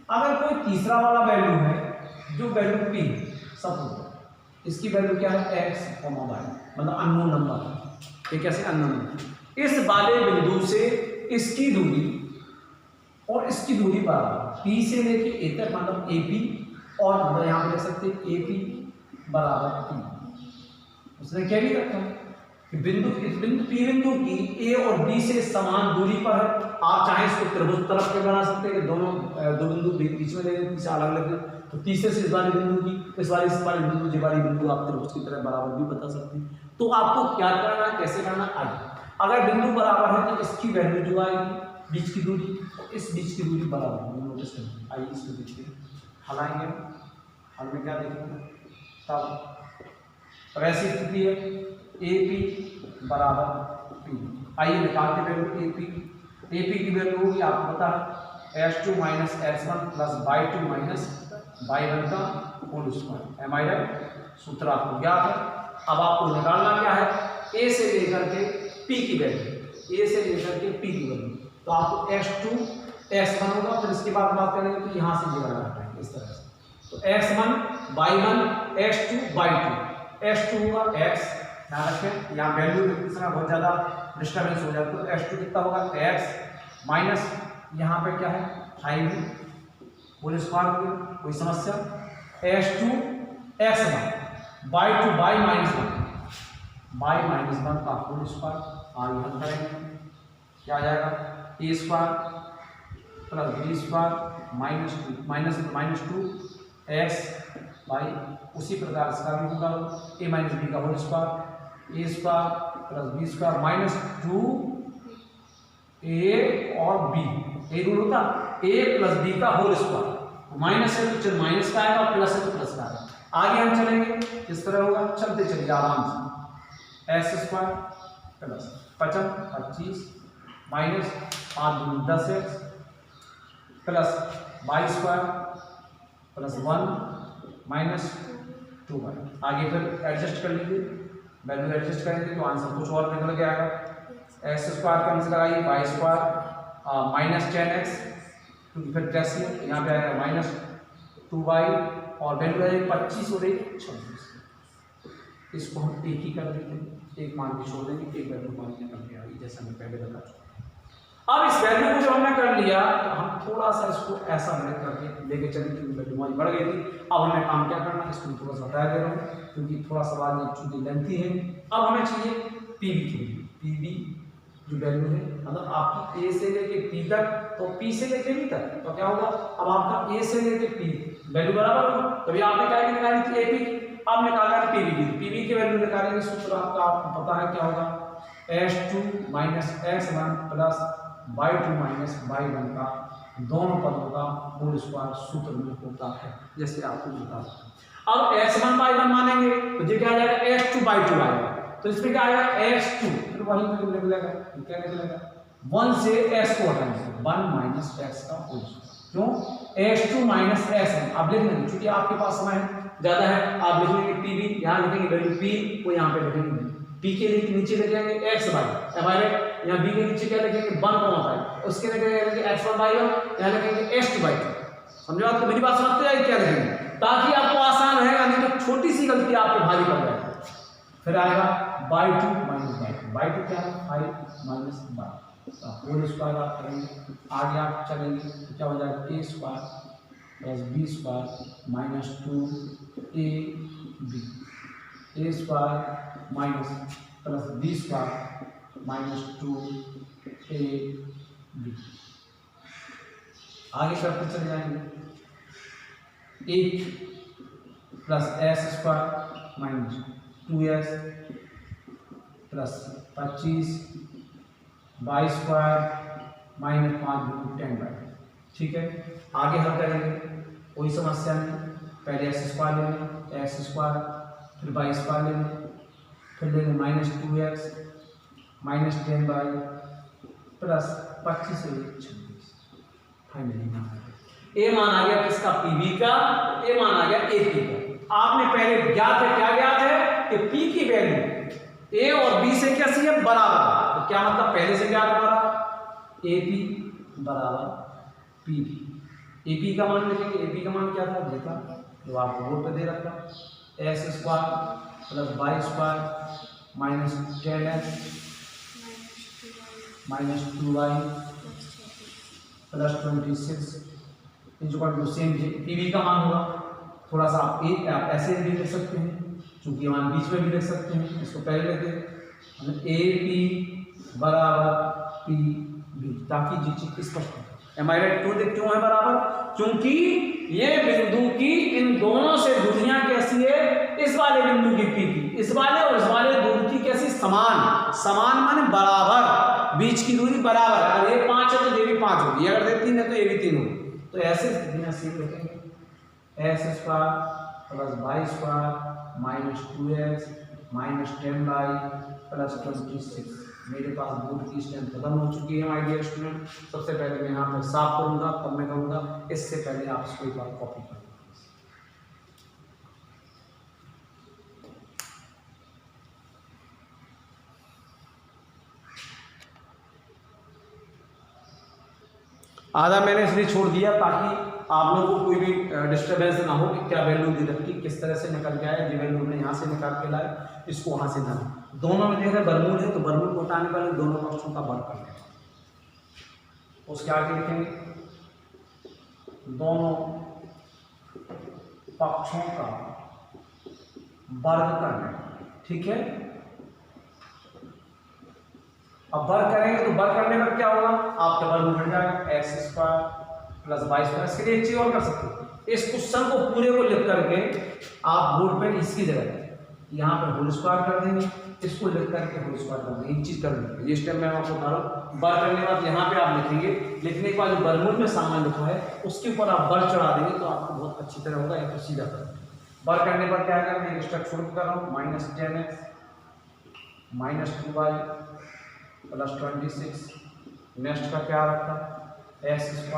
Speaker 1: अगर कोई तीसरा वाला वैल्यू है जो वैल्यू P सपोज इसकी वैल्यू क्या है x, y मतलब अननोन नंबर, ये कैसे अननोन, इस वाले बिंदु से इसकी दूरी और इसकी दूरी बराबर P से लेके A तक मतलब AP, और मतलब यहाँ पे देख सकते हैं AP बराबर P। उसने क्या भी रखा है कि बिंदु इस बिंदु P बिंदु की A और B से समान दूरी पर है। आप चाहे इसको त्रिभुज तरफ के बना सकते हैं कि दोनों दो बिंदु बीच में लेंगे, पीछे अलग अलग, तो तीसरे से इस वाले बिंदु की इस वाले बिंदु जी वाली बिंदु आप त्रिभुज की तरह बराबर भी बता सकते हैं। तो आपको क्या करना है, कैसे करना है, अगर बिंदु बराबर है तो इसकी वैल्यू जो आएगी बीच की दूरी, इस बीच की दूरी बराबर है, नोटिस करें। आइए इसको देखिए, हलाएंगे, हल में क्या देखेंगे तब ऐसी स्थिति है AP बराबर P। आइए निकालते वैल्यू AP की वैल्यू होगी आपको पता है S2 minus S1 plus Y2 minus Y1 का whole square, M I right, सूत्र आपको ज्ञात है। अब आपको निकालना क्या है, A से लेकर के P की वैल्यू, A से लेकर के P की वैल्यू, तो आपको S2 S1 होगा, फिर इसके बाद बात करेंगे तो यहाँ से जगह लगाएंगे इस तरह से, तो S1 Y1 S2 Y2, S2 होगा X, ध्यान रखें यहाँ वैल्यू लिखते समय बहुत ज़्यादा डिस्टर्बेंस हो जाता है, तो S2 कितना होगा X माइनस यहाँ पे क्या है 5 होल स्क्वायर हो गया, कोई समस्या, S2 X1 Y2 Y minus 1 का होल स्क्वायर, आगे हल करेंगे क्या आ जाएगा A square plus B square minus 2 minus 2 X by उसी प्रकार इसका भी होगा ए माइनस बी का whole square A square plus B square minus 2 A और बी ए रूल होता ए प्लस बी का होल स्क्वायर माइनस है तो चल माइनस का आएगा प्लस है तो प्लस का आएगा। आगे हम चलेंगे किस तरह होगा चलते चलिए आराम से X square plus 25 minus 5 10 X plus Y square plus 1 minus 2 Y. आगे फिर एडजस्ट कर लीजिए वैल्यू एडजस्ट करेंगे तो आंसर कुछ और निकल के आएगा। एक्स स्क्वायर का आंसर लगाइए वाई स्क्वायर माइनस 10x क्योंकि फिर कैसे यहाँ पे आएगा माइनस 2y और वैल्यू है 25 और 26। इसको हम एक ही कर देते हैं एक मान के छोड़ देंगे एक वैल्यू मान के निकल के आएगी जैसा मैं पहले बता चुका। अब इस वैल्यू को जब हमने कर लिया तो हम थोड़ा सा इसको ऐसा ब्रेक करके लेके चले क्योंकि वैल्यू हमारी बढ़ गई थी। अब हमें काम क्या करना है इसको थोड़ा सा हटा दे रहा हूँ क्योंकि थोड़ा सवाल ये चूंकि लेंथी है। अब हमें चाहिए पीवी की पीवी जो वैल्यू है मतलब आपकी ए से लेके पी तक तो पी से लेके बी तक तो क्या होगा अब आपका ए से लेके पी वैल्यू बराबर होगा तभी आपने क्या निकाली थी एपी अब निकाला है पीवी की पीवी की वैल्यू निकालेंगे सूत्र आपका पता है क्या होगा s2 minus x1 plus y2 minus y1 का दोनों पदों का होल स्क्वायर सूत्र में होता है जैसे आपको बता रहा हूं। अब x1 y1 मानेंगे तो ये क्या आ जाएगा x2 y2 आएगा तो इसमें क्या आएगा x2 फिर वही निकलेगा क्या निकलेगा 1 से x को हटाएंगे 1 माइनस x का होल स्क्वायर क्यों x2 माइनस x1 आप लिख लेंगे क्योंकि आपके पास समय ज्यादा है आप लिख लेंगे pv यहां लिखेंगे वैल्यू p को यहां पे लिखेंगे p के नीचे लिखेंगे x बाई हमारे यहाँ b के नीचे क्या लिखेंगे 1 उसके लिखेंगे x1 बाई 1 यहाँ लिखेंगे x2 बाई 2 समझो आपको मेरी बात समझते जाएगी क्या लिखेंगे ताकि आपको आसान रहेगा नहीं तो छोटी सी गलती आपके भारी पड़ जाएगी। फिर आएगा बाई 2 माइनस बाई 2 क्या है 5 माइनस बाई होल स्क्वायर आप करेंगे आगे आप चलेंगे तो क्या हो जाएगा A square plus B square minus 2 A B A square minus plus B square minus 2 A B. आगे करते चले जाएंगे 8 plus S square minus 2s plus 25 by square minus 5 10 by ठीक है। आगे हम करेंगे कोई समस्या नहीं पहले एक्स स्क्वायर ले लें एक्स स्क्वायर फिर बाई स्क्वायर ले लें फिर लेंगे minus 2x minus 10 by plus 25 से 26 फाइनली ए मान आ गया किसका पीवी का ए मान आ गया एपी का। आपने पहले ज्ञात है क्या ज्ञात है कि P की वैल्यू A और B से कैसी है बराबर तो क्या मतलब पहले से क्या बराबर AP बराबर PB AP का मान लिखेंगे AP का मान क्या था देखा जो आपको बोर्ड पे दे रखा x square plus y square minus 10x minus 2y plus 26 equal to same PB का मान होगा। थोड़ा सा आप ऐसे भी लिख सकते हैं चूंकि मान बीच में भी लिख सकते हैं इसको पहले लेते ए पी बराबर पी बी ताकि जी चीज स्पष्ट हो। एम आई राइट क्यों है बराबर क्योंकि ये बिंदु की इन दोनों से दूरियां कैसी है इस वाले बिंदु की पी की इस वाले और इस वाले दूरी की कैसी समान समान माने बराबर बीच की दूरी बराबर अगर ये 5 है तो ये भी 5 होगी अगर ये 3 है तो ये भी 3 होगी तो ऐसे बिना सीख लिखेंगे X square plus Y square minus 2x minus 10 by plus 26। मेरे पास बोर्ड की स्ट्रेंथ खत्म हो चुकी है माय डियर स्टूडेंट। सबसे पहले मैं यहाँ पर साफ करूँगा तब मैं कहूँगा इससे पहले आप इसको एक बार कॉपी करें। आधा मैंने इसलिए छोड़ दिया ताकि आप लोगों को कोई भी डिस्टर्बेंस ना हो कि क्या वैल्यू दी रखी किस तरह से निकल के आया ये वैल्यू हमने यहाँ से निकाल के लाए इसको वहाँ से ना दोनों में देख रहे बरमूल है तो बरमूल को हटाने वाले दोनों पक्षों का वर्ग कर लें उसके आगे लिखेंगे दोनों पक्षों का वर्ग कर लें ठीक है। अब वर्ग करेंगे तो वर्ग करने पर क्या होगा आपका वर्ग बढ़ जाएगा X square plus Y square. इसके लिए एक चीज और कर सकते हैं इस क्वेश्चन को पूरे को लिख करके आप बोर्ड पे इसकी जगह यहाँ पे होल स्क्वायर कर देंगे, इसको लिख करके होल स्क्वायर कर देंगे। एक चीज कर देंगे, ये स्टेप मैं आपको बता रहा हूँ। बर करने के बाद यहाँ पे आप लिखेंगे, लिखने के बाद जो बरमूल में सामान लिखा है उसके ऊपर आप बर चढ़ा देंगे तो आपको बहुत अच्छी तरह होगा। या तो सीधा कर बर करने पर क्या करना है, स्टेप छोड़ कर रहा हूँ, -10x -2y +26। नेक्स्ट का क्या रखा, x²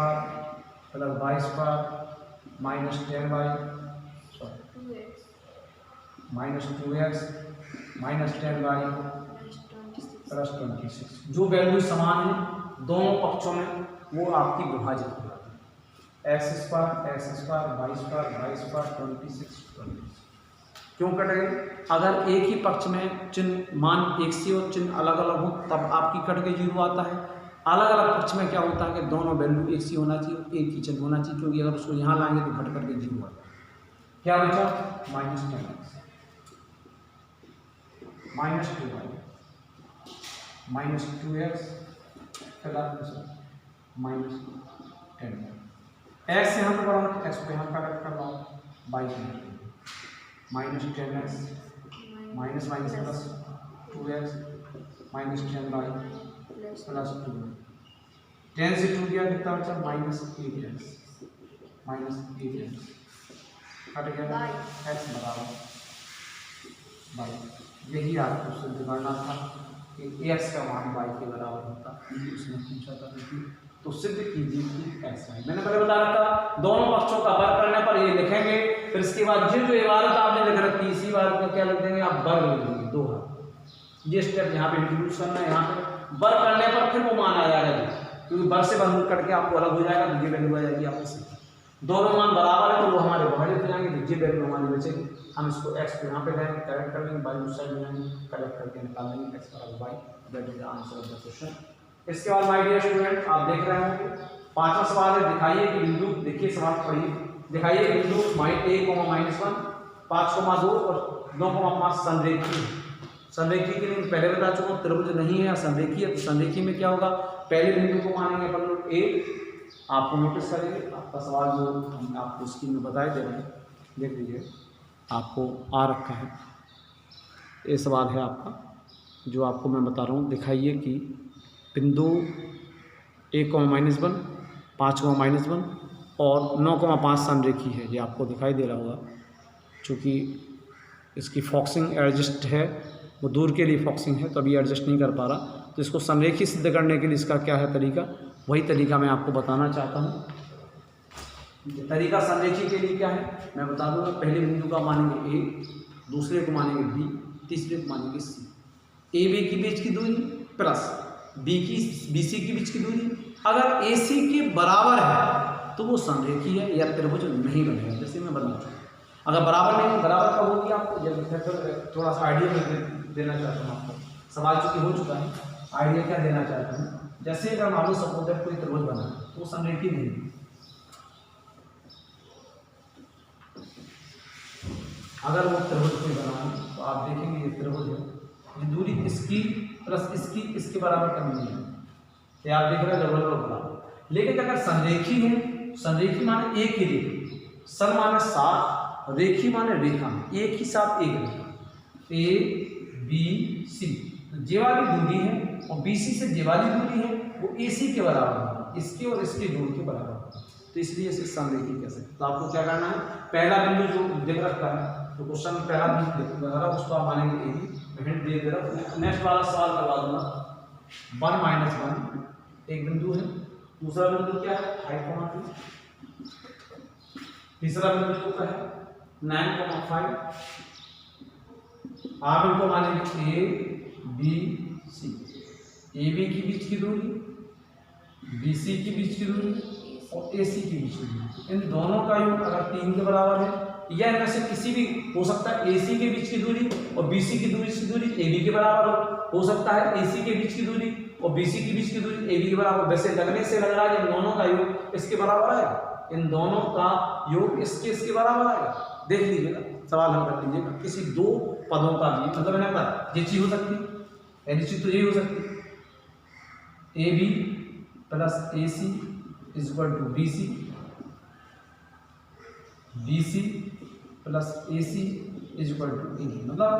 Speaker 1: + y² -10y -2x -10y +26। जो वैल्यू समान है दोनों पक्षों में वो आपकी विभाजित हो जाती है। x² y² 26 क्यों कट गए? अगर एक ही पक्ष में चिन्ह मान एक से और चिन्ह अलग अलग हो तब आपकी कट के 0 आता है। अलग अलग पक्ष में क्या होता है कि दोनों वैल्यू एक सी होना चाहिए, एक ही चिन्ह होना चाहिए, क्योंकि अगर उसको यहाँ लाएंगे तो घट करके 0 आता है। क्या बचा? -10x -2y -2x -10y। x यहाँ पे बढ़ा, x को यहाँ का कर रहा हूँ, y -10x minus plus 2x -10y +2। 10 से 2 गया कितना बचा? -8x कट गया, x बराबर y। यही आपको सिद्ध करना था कि x का मान y के बराबर होता है, उसने पूछा था। तो सिद्ध कीजिए कि x y। मैंने पहले बता रखा था दोनों पक्षों का वर्ग करने पर ये लिखेंगे, फिर इसके बाद जो इबारत आपने लिख रखी इसी इबारत को क्या लिख देंगे आप? वर्ग लिख देंगे, 2 हाथ। ये स्टेप यहाँ पे इंट्रोड्यूस करना है। यहाँ पे वर्ग करने पर फिर वो मान आ जाएगा, क्योंकि वर्ग से वर्ग करके आपको अलग हो जाएगा, तो ये वैल्यू आ जाएगी आपस में। दोनों मान बराबर है तो वो हमारे विभाजित हो जाएंगे, तो ये वैल्यू हमारी बचेगी। हम इसको x को यहाँ पे लाएंगे, करेक्ट कर लेंगे, y उस साइड में लाएंगे, करेक्ट करके निकाल लेंगे x = y। That is the answer of the question. इसके बाद माय डियर स्टूडेंट आप देख रहे होंगे 5वां सवाल है, दिखाइए कि बिंदु, देखिए सवाल पढ़िए, दिखाइए कि बिंदु a, -1 5,2 और 9,5 संरेखी। संरेखी के लिए पहले बता चुका हूँ, त्रिभुज नहीं है या संरेखी है। तो संरेखी में क्या होगा, पहले बिंदु को मानेंगे अपन लोग a। आपको नोटिस करेंगे आपका सवाल जो हम आपको स्क्रीन में बताए दे रहे हैं, देख लीजिए आपको आ रखा है। ये सवाल है आपका जो आपको मैं बता रहा हूँ। दिखाइए कि बिंदु a, -1 5, और 9,5 संरेखी है। ये आपको दिखाई दे रहा होगा, चूँकि इसकी फॉक्सिंग एडजस्ट है, वो दूर के लिए फॉक्सिंग है तो अभी एडजस्ट नहीं कर पा रहा। तो इसको संरेखी सिद्ध करने के लिए इसका क्या है तरीका, वही तरीका मैं आपको बताना चाहता हूँ। तरीका संरेखी के लिए क्या है मैं बता दूँगा। पहले बिंदु का मानेंगे a, दूसरे को मानेंगे b, तीसरे को मानेंगे c। ए बी के बीच की दूरी प्लस बी सी के बीच की दूरी अगर ए सी के बराबर है तो वो संरेखी है या त्रिभुज नहीं बनेगा। जैसे मैं बता चुका, अगर बराबर नहीं, बराबर कब होगी आपको, जब थोड़ा सा आइडिया देना चाहता हूँ आपको। सवाल चूंकि हो चुका है, आइडिया क्या देना चाहता हूँ। जैसे अगर मान लो सपोज दैट कोई त्रिभुज बना तो वो संरेखी नहीं है। अगर वो त्रिभुज कोई बना है तो आप देखेंगे ये त्रिभुज है, ये दूरी इसकी प्लस इसकी इसके बराबर करनी है, ये आप देख रहे हैं डबल बराबर। लेकिन अगर संरेखी है, संरेखी माने एक ही रेखा, सर माने साथ, रेखी माने रेखा, एक ही साथ एक रेखा, ए बी सी। जे वाली दूरी है और बी सी से जे वाली दूरी है वो ए सी के बराबर है, इसके और इसके जोड़ के बराबर है। तो इसलिए इसे संरेखी कह सकते। तो आपको क्या करना है, पहला बिंदु जो दिख रखा है तो क्वेश्चन में पहला बिंदु दिख रहा है उसको आप मानेंगे ए बी। मैं हिंट दे दे रहा हूँ, नेक्स्ट वाला सवाल करवा दूंगा। 1 - 1 एक बिंदु है, दूसरा बिंदु क्या है 5,2, तीसरा बिंदु क्या है 9,5। आप इनको मानेंगे A B C. A B के बीच की दूरी, बी सी के बीच की दूरी और ए सी के बीच की दूरी, इन दोनों का योग अगर 3 के बराबर है या इनमें से किसी भी हो सकता है। ए सी के बीच की दूरी और बी सी की दूरी ए बी के बराबर हो सकता है। ए सी के बीच की दूरी और बी सी के बीच की दूरी ए बी के बराबर। वैसे लगने से लग रहा है इन दोनों का योग इसके बराबर आएगा, इन दोनों का योग इसके बराबर आएगा। देख लीजिएगा, सवाल हल कर लीजिएगा। किसी दो पदों का भी मतलब मैंने कहा ये चीज हो सकती है, ये चीज तो यही हो सकती है, A B plus A C equal to B C. BC plus AC is equal to AD। मतलब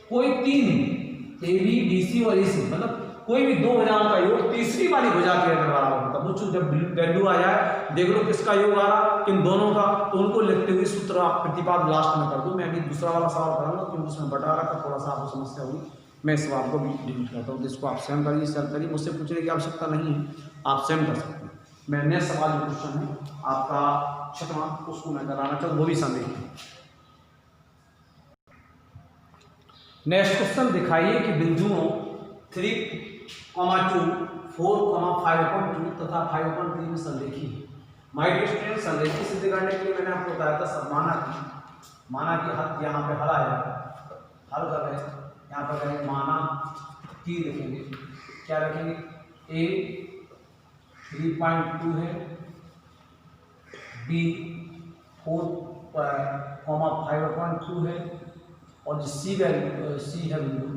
Speaker 1: कोई तीन AB BC और AC मतलब कोई भी दो भुजाओं का योग तीसरी वाली भुजा के अगर बराबर होता है, जब वैल्यू आ जाए देख लो किसका योग आ रहा किन दोनों का, तो उनको लिखते हुए सूत्र आप प्रतिपाद लास्ट में कर दो। मैं अभी दूसरा वाला सवाल करूँगा क्योंकि उसमें बटा रहा था, थोड़ा सा आपको समस्या होगी, मैं इस सवाल को भी डिलीट करता हूँ। जिसको आप स्वयं करिए, सेल करिए, मुझसे पूछने की आवश्यकता नहीं है, आप स्वयं कर सकते हैं। मैं नेक्स्ट सवाल जो क्वेश्चन है आपका 6वां, उसको मैं कराना चाहूँ, वो भी संदेह। नेक्स्ट क्वेश्चन दिखाइए कि बिंदुओं 3,2, 4,5/2 तथा 5/3 में संरेखी है। माय डियर स्टूडेंट, संरेखी सिद्ध करने के लिए मैंने आपको बताया था सब माना कि हद यहाँ पे हल आया, हल कर रहे हैं, यहाँ पर करेंगे माना की लिखेंगे, क्या रखेंगे, A 3.2 है, B 4,5/2 है, और C वैल्यू C है बिंदु,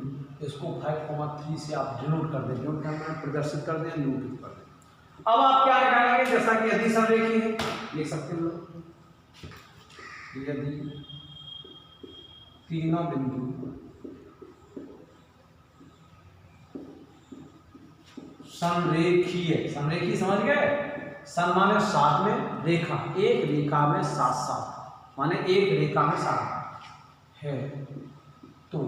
Speaker 1: इसको 5,3 से आप डिनोट कर दें, डिनोट करना प्रदर्शित कर दें, निरूपित कर दें। अब आप क्या लगाएंगे, जैसा कि यदि संरेखी है लिख सकते हो, यदि तीनों बिंदु संरेखीय, संरेखी समझ गए, सन माने साथ में, रेखा एक रेखा में साथ साथ, माने एक रेखा में साथ है, तो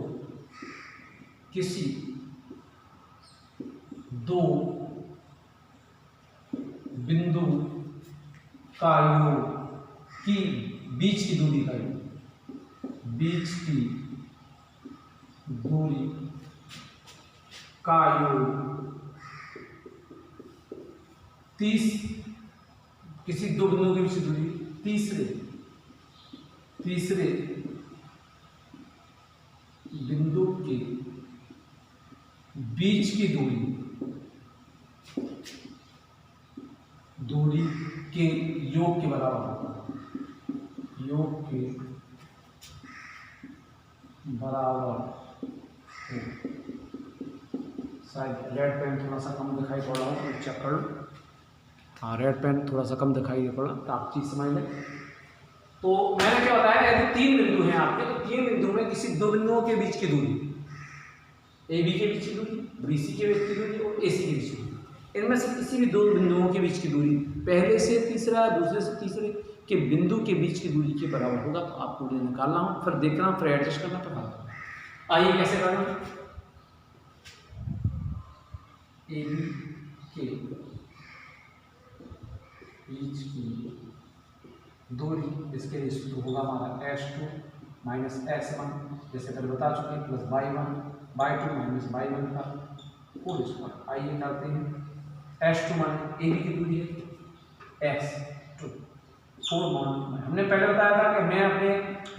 Speaker 1: किसी दो बिंदु का योग की बीच की दूरी का योग, बीच की दूरी का योग 30, किसी दो बिंदुओं के बीच की दूरी तीसरे बिंदु के बीच की दूरी के योग के बराबर होता है, योग के बराबर हो। शायद रेड पेन थोड़ा सा कम दिखाई पड़ रहा है, चेक कर लो। हाँ, रेड पेन थोड़ा सा कम दिखाई पड़ रहा, तो आप चीज समझ लें। तो मैंने क्या बताया, यदि तीन बिंदु हैं आपके, तो तीन बिंदु में किसी दो बिंदुओं के बीच की दूरी, AB के बीच की दूरी, BC के बीच की दूरी और AC के बीच की दूरी, इनमें से किसी भी दो बिंदुओं के बीच की दूरी पहले से तीसरा, दूसरे से तीसरे के बिंदु के बीच की दूरी के बराबर होगा। तो आपको ये निकालना हो, फिर देखना, फिर एडजस्ट करना, फिर हल। आइए कैसे करना, AB के बीच की दूरी, इसके लिए सूत्र होगा हमारा S2 माइनस S1, जैसे पहले बता चुके, प्लस y1/2 माइनस y1 का होल स्क्वायर। आइए करते हैं, S2 माने AB की दूरी है, S2 4 मान हमने पहले बताया था कि मैं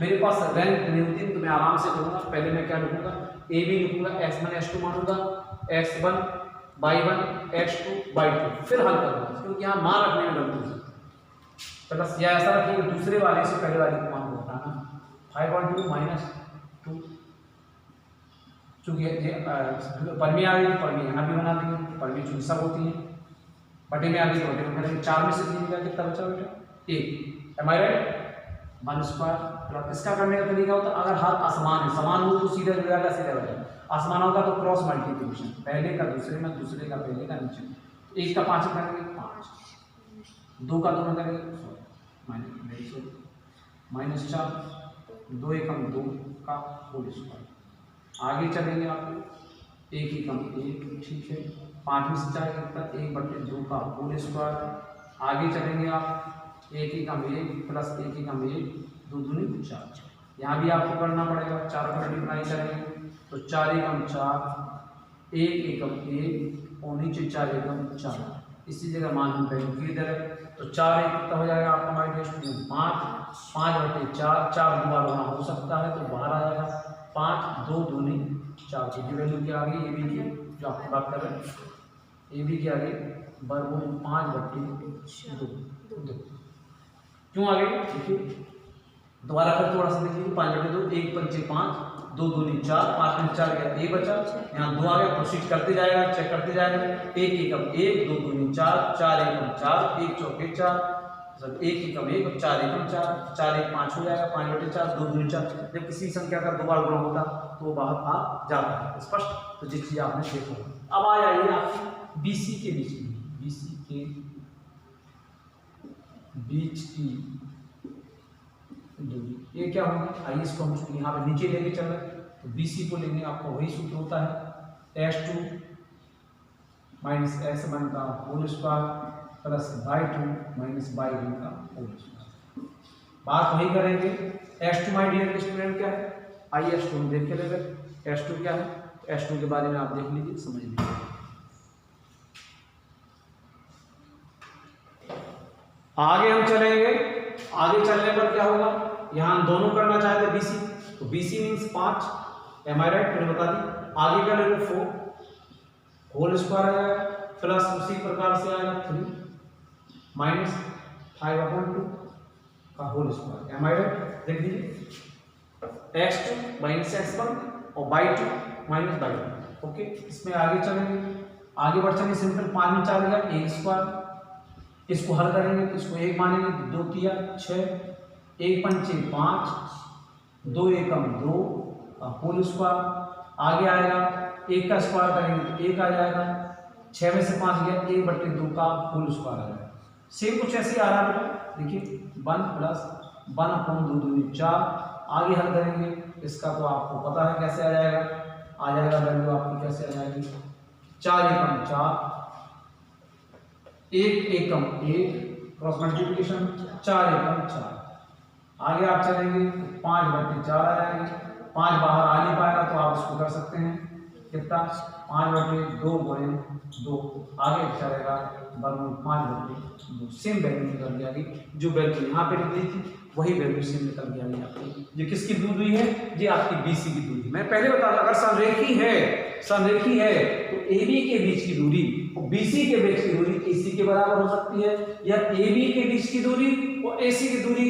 Speaker 1: मेरे पास रैंक नहीं होती तो मैं आराम से करूँगा। पहले मैं क्या लिखूँगा, AB लिखूँगा, S1 S2 मानूंगा, S1 y1 S2 y2, फिर हल करूँगा, क्योंकि यहाँ मान रखने में गलती है। तो बस यह ऐसा रखिए, दूसरे वाले से पहले वाले को मान को हटाना, 5/2 माइनस 2, चूंकि परमी आ गई तो परमी यहाँ भी बना देंगे, परमी चूंकि सब होती है, बटे में आ गई तो बटे में करेंगे, 4 में से 3 निकाल कितना बचा बेटा, 1, एम आई राइट, 1 स्क्वायर। इसका करने का तरीका होता है, अगर हाथ असमान है, समान हो तो सीधा जुड़ जाएगा, सीधा बचेगा, आसमान होगा तो क्रॉस मल्टीप्लिकेशन, पहले का दूसरे में, दूसरे का पहले का नीचे, 1 का 5 करेंगे 5, 2 का 2 में करेंगे -4, 2 एकम 2 का होल स्क्वायर। आगे चलेंगे आप, 1 एकम 1, ठीक है, 5 में से 4 कितना, 1/2 का होल स्क्वायर। आगे चलेंगे आप, 1 एकम 1 प्लस 1 एकम 1, 2 दूनी 4, यहाँ भी आपको करना पड़ेगा, 4 का मल्टीप्लाई करेंगे तो 4 एकम 4, 1 एकम 1 और नीचे 4 एकम 4, इसी जगह मान हम वैल्यू की इधर है, तो 4 एक कितना हो जाएगा आपका हमारे स्टूडेंट 5/4, 4 बार होना हो सकता है तो बाहर आ जाएगा, 5 2 दूनी 4 की वैल्यू क्या आ गई, AB की जो आपकी बात कर रहे हैं, AB की आ गई वर्गमूल 5/2, क्यों आ गई, देखिए दोबारा फिर थोड़ा सा देखिए, 5/2, 1 पंचे 5, 2 दूनी 4, 5 में 4 गया, 1 बचा, यहाँ 2 आ गया, प्रोसीड करते जाएगा, चेक करते जाएगा, 1 एकम 1, 2 दूनी 4, 4 एकम 4, 1 चौके 4, मतलब 1 एकम 1 और 4 एकम 4, 4 1 5 हो जाएगा, 5/4, 2 दूनी 4। जब किसी संख्या का 2 बार गुणा होता तो वो बाहर आ जाता है। स्पष्ट। तो जिस चीज़ आपने देखा। अब आ जाइए आपकी BC के बीच की, BC के बीच की दूरी ये क्या होगी, आइए इसको हम यहाँ पे नीचे लेके चल रहे हैं। तो BC को लेंगे, आपका वही सूत्र होता है S2 माइनस S1 का whole square plus y2 minus y1 का होल स्क्वायर। बात वही करेंगे। S2 माय डियर स्टूडेंट क्या है, आइए S2 हम देख के लेंगे। S2 क्या है, S2 के बारे में आप देख लीजिए, समझ लीजिए। आगे हम चलेंगे, आगे चलने पर क्या होगा, यहाँ हम दोनों करना चाहते हैं BC, तो BC means 5, M I right, मैंने बता दी। आगे का ले लो 4 होल स्क्वायर आ जाएगा प्लस उसी प्रकार से आएगा 3 माइनस 5/2 का whole square, M I right. देख लीजिए x2 माइनस x1 और y2 माइनस y1। ओके, इसमें आगे चलेंगे, आगे बढ़ चलेंगे। सिंपल 5 में 4 गया 1 स्क्वायर, इसको हल करेंगे तो इसको 1 मानेंगे, 2 3 6, 1 पंचे 5, 2 एकम 2 होल स्क्वायर। आगे आएगा 1 का स्क्वायर करेंगे तो 1 आ जाएगा, 6 में से 5 गया 1/2 का होल स्क्वायर आ जाएगा। सेम कुछ ऐसे आ रहा है बेटा, देखिए 1 प्लस 1/2 दूनी 4। आगे हल करेंगे इसका तो आपको पता है कैसे आ जाएगा, वैल्यू आपकी कैसे आ जाएगी, 4 एकम 4, 1 एकम 1 क्रॉस मल्टीप्लिकेशन 4 एकम 4। आगे आप चलेंगे 5/4 आ जाएंगे, 5 बाहर आ नहीं पाएगा तो आप इसको कर सकते हैं कितना, 5/2 × 2। आगे चलेगा वर्गमूल 5/2। सेम वैल्यू निकल जाएगी, जो वैल्यू यहाँ पे निकली थी वही वैल्यू सेम निकल जाएगी आपकी। ये किसकी दूरी है, ये आपकी BC की दूरी। मैं पहले बता दूं, अगर संरेखी है तो AB के बीच की दूरी और BC के बीच की दूरी AC के बराबर हो सकती है, या AB के बीच की दूरी और AC की दूरी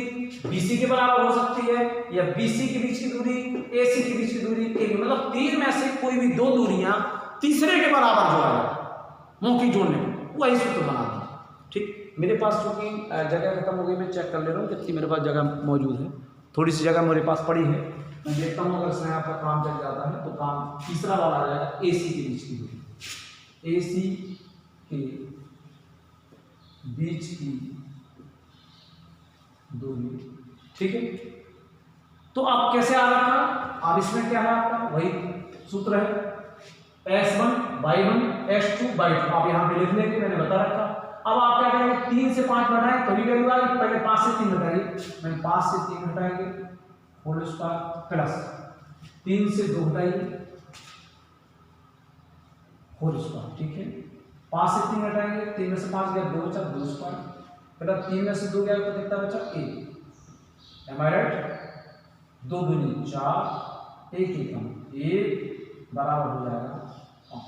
Speaker 1: BC के बराबर हो सकती है, या BC के बीच की दूरी AC के बीच की दूरी AB। मतलब 3 में से कोई भी 2 दूरियां तीसरे के बराबर जोड़ा जाए, मौखिक जोड़ने को वही सूत्र बना दें। ठीक, मेरे पास चूंकि जगह खत्म हो गई, मैं चेक कर ले रहा हूँ कितनी मेरे पास जगह मौजूद है। थोड़ी सी जगह मेरे पास पड़ी है, मैं देखता हूँ अगर इसमें आपका काम चल जाता है तो काम तीसरा वाला आ जाएगा AC के बीच की दूरी, AC के बीच की दूरी। ठीक है, तो आप कैसे आ रखा, अब इसमें क्या है आपका वही सूत्र है, S1 Y1 S2 Y2। आप यहाँ पे लिख लेंगे, मैंने बता रखा। अब आप क्या करेंगे, 3 से 5 घटाएं तभी वैल्यू आएगी। पहले 5 से 3 घटाइए, मैंने 5 से 3 घटाएंगे होल स्क्वायर प्लस 3 से 2 घटाइए होल स्क्वायर। ठीक है, 5 से 3 घटाएंगे, 3 में से 5 गया 2 बचा 2 स्क्वायर, फिर 3 में से 2 गया तो कितना बचा 1, एम आई राइट। 2 दूनी 4, 1 एकम 1 बराबर हो जाएगा 5।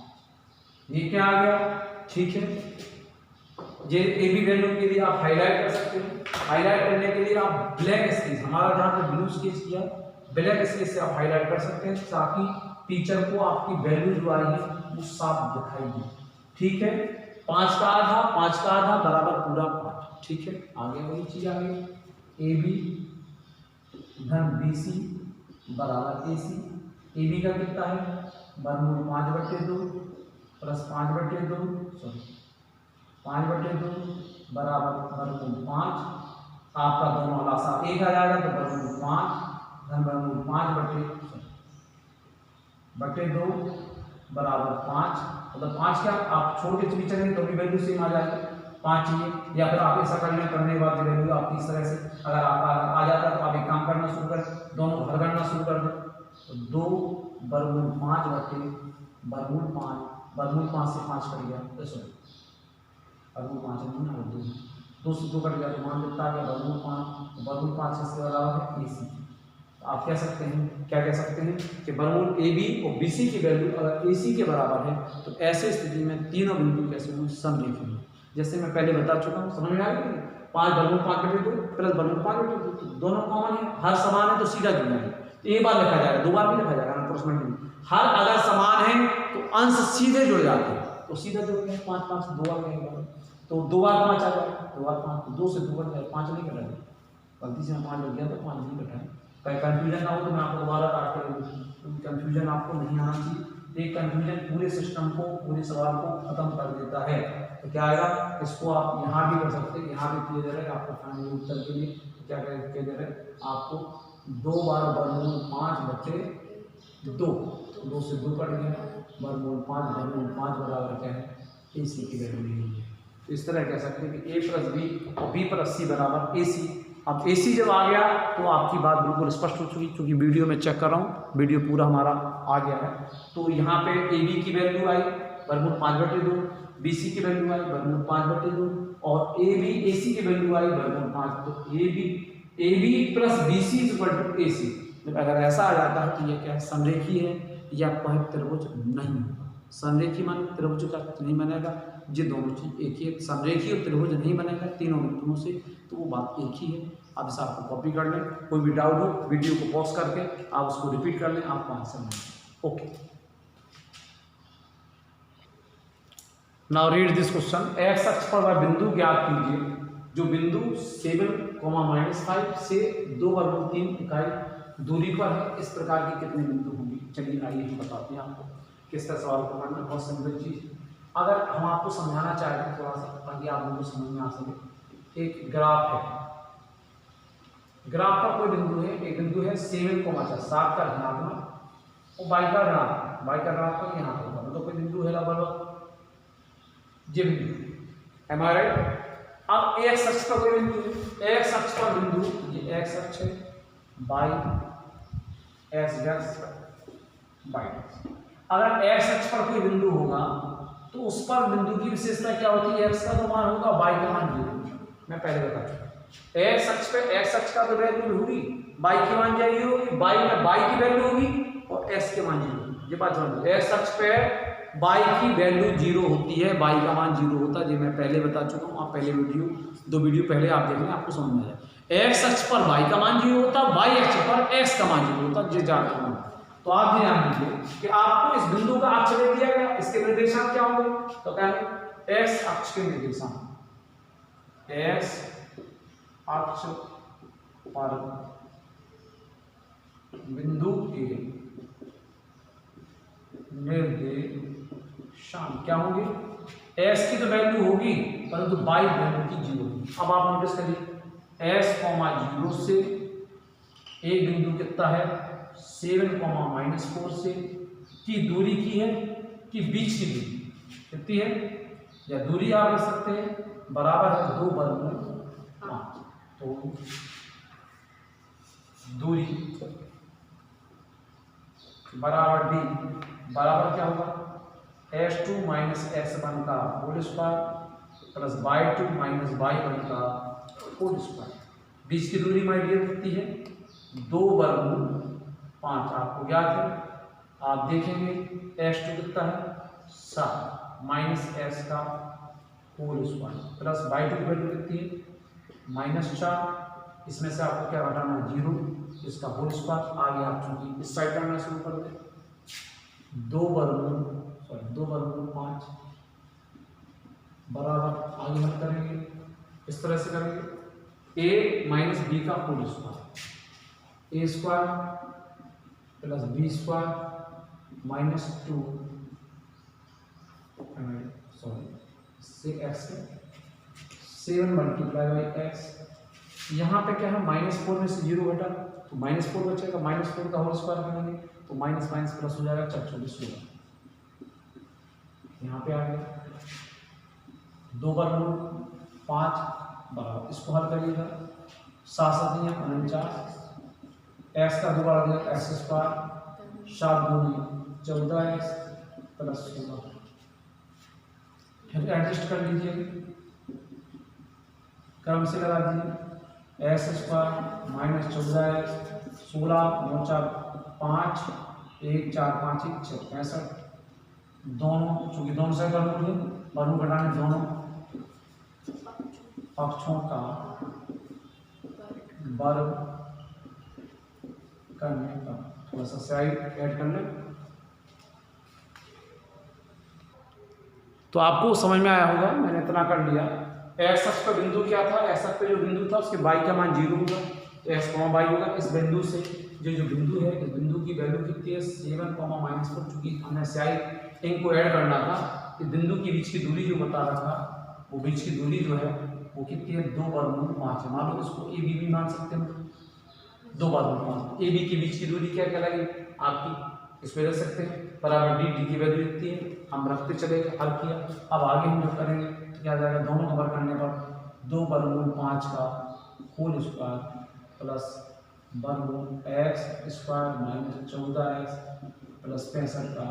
Speaker 1: ये क्या आ गया, ठीक है। ये AB वैल्यू के लिए आप हाईलाइट कर सकते हो। हाईलाइट करने के लिए आप ब्लैक स्केच, हमारा जहाँ पे ब्लू स्केच किया, ब्लैक स्केच से आप हाईलाइट कर सकते हैं ताकि टीचर को आपकी वैल्यू जो आई है वो साफ दिखाई दे। ठीक है, 5 का आधा बराबर पूरा 5। ठीक है, आगे वही चीज आ गई, AB धन BC बराबर AC। AB का कितना है, वर्गमूल 5/2 प्लस 5/2 बराबर वर्गमूल 5। आपका दोनों लासा 1 आ जाएगा तो वर्गमूल 5 धन वर्गमूल 5/2 बराबर 5। मतलब 5 क्या, आप छोड़ के भी चलेंगे तो भी वैल्यू सेम आ जाएगी 5 चाहिए, या फिर आप ऐसा करने के बाद वैल्यू आपकी इस तरह से अगर आपका आ जाता है तो आप एक काम करना शुरू करें, दोनों घर गणना शुरू कर दें। तो 2 वर्गमूल 5/5 वर्गमूल 5 से 5 कट गया, सॉरी वर्गमूल 5 है 2 से 2 कट गया तो मान देता है वर्गमूल 5 इसके बराबर है AC। आप कह सकते हैं, क्या कह सकते हैं कि वर्गमूल AB और BC की वैल्यू अगर AC के बराबर है तो ऐसे स्थिति में तीनों बिंदु कैसे होंगे, समरेखीय। जैसे मैं पहले बता चुका हूँ, समझ में आ गया। 5 वर्गमूल 5/2 प्लस वर्गमूल 5/2, दोनों कॉमन है, हर समान है तो सीधा जुड़ना है। एक बार लिखा जाएगा, 2 बार भी लिखा जाएगा अप्रोक्सीमेटली। हर अगर समान है तो अंश सीधे जुड़ जाते हैं, तो सीधा जुड़ गए 5 5 2 आ गए। तो 2 बार 5 आ जाएगा, 2 बार 5, 2 से 2 कट जाए, 5 नहीं कटा, गलती से 5 लग गया तो 5 नहीं कटा है। कहीं कन्फ्यूजन ना हो तो मैं आपको दोबारा काट कर दूँ, क्योंकि कन्फ्यूजन आपको नहीं आना चाहिए। एक कन्फ्यूजन पूरे सिस्टम को, पूरे सवाल को खत्म कर देता है। तो क्या आएगा, इसको आप यहाँ भी कर सकते हैं, यहाँ भी किया जा रहा है आपको फाइनल उत्तर के लिए क्या किया जा रहा है, आपको 2 बार वर्गमूल 5 बटे 2, 2 से 2 कट गया, वर्गमूल 5 बराबर क्या है, AC की वैल्यू नहीं है। तो इस तरह कह सकते हैं कि A + B और B + C बराबर AC। अब AC जब आ गया तो आपकी बात बिल्कुल स्पष्ट हो चुकी, क्योंकि वीडियो में चेक कर रहा हूँ, वीडियो पूरा हमारा आ गया है। तो यहाँ पे AB की वैल्यू आई वर्गमूल 5 बटे 2, BC की वैल्यू आई वर्गमूल 5 बटे 2 और AC की वैल्यू आई वर्गमूल 5। तो AB + BC = AC। जब अगर ऐसा आ जाता है तो ये क्या है, समरेखी है या कोई त्रिभुज नहीं होगा। समरेखी मान त्रिभुज का नहीं बनेगा, ये दोनों चीज एक ही, समरेखी और त्रिभुज नहीं बनेगा तीनों बिंदुओं से, तो वो बात एक ही है। अब इसे आपको कॉपी कर लें, कोई भी डाउट हो वीडियो को पॉज करके आप उसको रिपीट कर लें, आपको आंसर मिलेगा। Okay, now read this question. X अक्ष पर वह बिंदु ज्ञात कीजिए जो बिंदु 7, -5 से 2 वर्गमूल 3 इकाई दूरी पर है। इस प्रकार के कितने बिंदु होंगे। चलिए आइए हम बताते हैं आपको किस तरह सवाल को करना। बहुत सिंपल चीज, अगर हम आपको समझाना चाहते हैं थोड़ा सा ताकि आप लोगों को समझ में आ सके। एक ग्राफ है, ग्राफ पर कोई बिंदु है, एक बिंदु है 7, 7 का धनात्मक और y का ऋणात्मक, y का ऋणात्मक यहाँ होगा, मतलब कोई बिंदु है लगभग ये बिंदु, एम आई राइट। अब एक्स अक्ष पर कोई बिंदु है, एक्स अक्ष पर बिंदु, ये एक्स अक्ष है, बाई एक्स डैश बाई। अगर एक्स अक्ष पर कोई बिंदु होगा तो उस पर बिंदु की विशेषता क्या होती है, एक्स का तो मान होगा, बाई का मान 0। मैं पहले बता चुका, एक्स अक्ष पे एक्स अक्ष का तो वैल्यू होगी, बाई की मान जाएगी होगी, बाई में बाई की वैल्यू होगी और एक्स के मान 0। ये बात समझो, एक्स अक्ष पे बाई की वैल्यू 0 होती है, बाई का मान 0 होता है। ये मैं पहले बता चुका हूँ, आप पहले दो वीडियो पहले आप देख लें, आपको समझ में आ जाए। एक्स अक्ष पर बाई का मान 0 होता है, बाई अक्ष पर एक्स का मान 0 होता है। ये जान लो। तो आप ये जान लीजिए कि आपको इस बिंदु का अक्ष दे दिया गया, इसके निर्देशांक क्या होंगे। तो पहले एक्स अक्ष के निर्देशांक, एक्स अक्ष पर बिंदु के निर्देशांक क्या होंगे। एक्स की तो वैल्यू होगी परंतु बाई वैल्यू की 0 होगी। अब आप नोटिस करिए, एक्स, 0 से एक बिंदु कितना है 7, -4 से की दूरी की है कि बीच की दूरी कितनी है, या दूरी आप लिख सकते हैं बराबर है 2 वर्गमूल 5। तो दूरी बराबर डी बराबर क्या होगा, x2 - x1 का whole square plus y2 - y1 का होल स्क्वायर। बीच की दूरी माय डियर कितनी है 2 वर्गमूल 5। आपको याद है, आप देखेंगे x2 कितना है 7 माइनस x का होल स्क्वायर प्लस y2 की वैल्यू कितनी है -4। इसमें से आपको क्या घटाना है 0, इसका होल स्क्वायर। आगे आप चूंकि इस साइड करना शुरू कर दें 2 वर्गमूल 5 बराबर, आगे हम करेंगे इस तरह से करेंगे a - b का whole square, a square plus b square -2 6x 7 × x। यहाँ पे क्या है -4 में से 0 घटा तो -4 बचेगा, -4 का होल स्क्वायर करेंगे तो माइनस माइनस प्लस हो जाएगा 4 यहाँ पे आ गया 2 वर्गमूल 5 बराबर, इसको हल करिएगा 7 × 49 x का 2 बार हो गया x स्क्वायर 7 × 14x प्लस 16। फिर एडजस्ट कर लीजिए, क्रम से लगा दीजिए x स्क्वायर -14x 16 9 4 5 1 4 5 1 6 65। दोनों चूंकि दोनों से वर्गमूल घटाने दोनों पक्षों का वर्ग करने का, थोड़ा सा साइड ऐड कर ले। तो आपको समझ में आया होगा, मैंने इतना कर लिया। एक्स अक्ष पर बिंदु क्या था, एक्स अक्ष पे जो बिंदु था उसके y का मान 0 होगा, तो x, y होगा। इस बिंदु से जो बिंदु है, इस बिंदु की वैल्यू कितनी है 7, -4, चूंकि हमें स्याही इंक को ऐड करना था। इस बिंदु के बीच की दूरी जो बता रहा था, वो बीच की दूरी जो है वो कितनी है 2 वर्गमूल 5 है। मान लो इसको ए बी भी मान सकते हो, 2 वर्गमूल 5। ए बी के बीच की दूरी क्या कहलाएगी आपकी, इसमें रख सकते हैं बराबर डी की वैल्यू इतनी है, हम रखते चले गए, हल किया। अब आगे हम जो करेंगे तो क्या जाएगा, दोनों को वर्ग करने पर 2 वर्गमूल 5 का होल स्क्वायर प्लस वर्गमूल x square minus 14x plus 65 का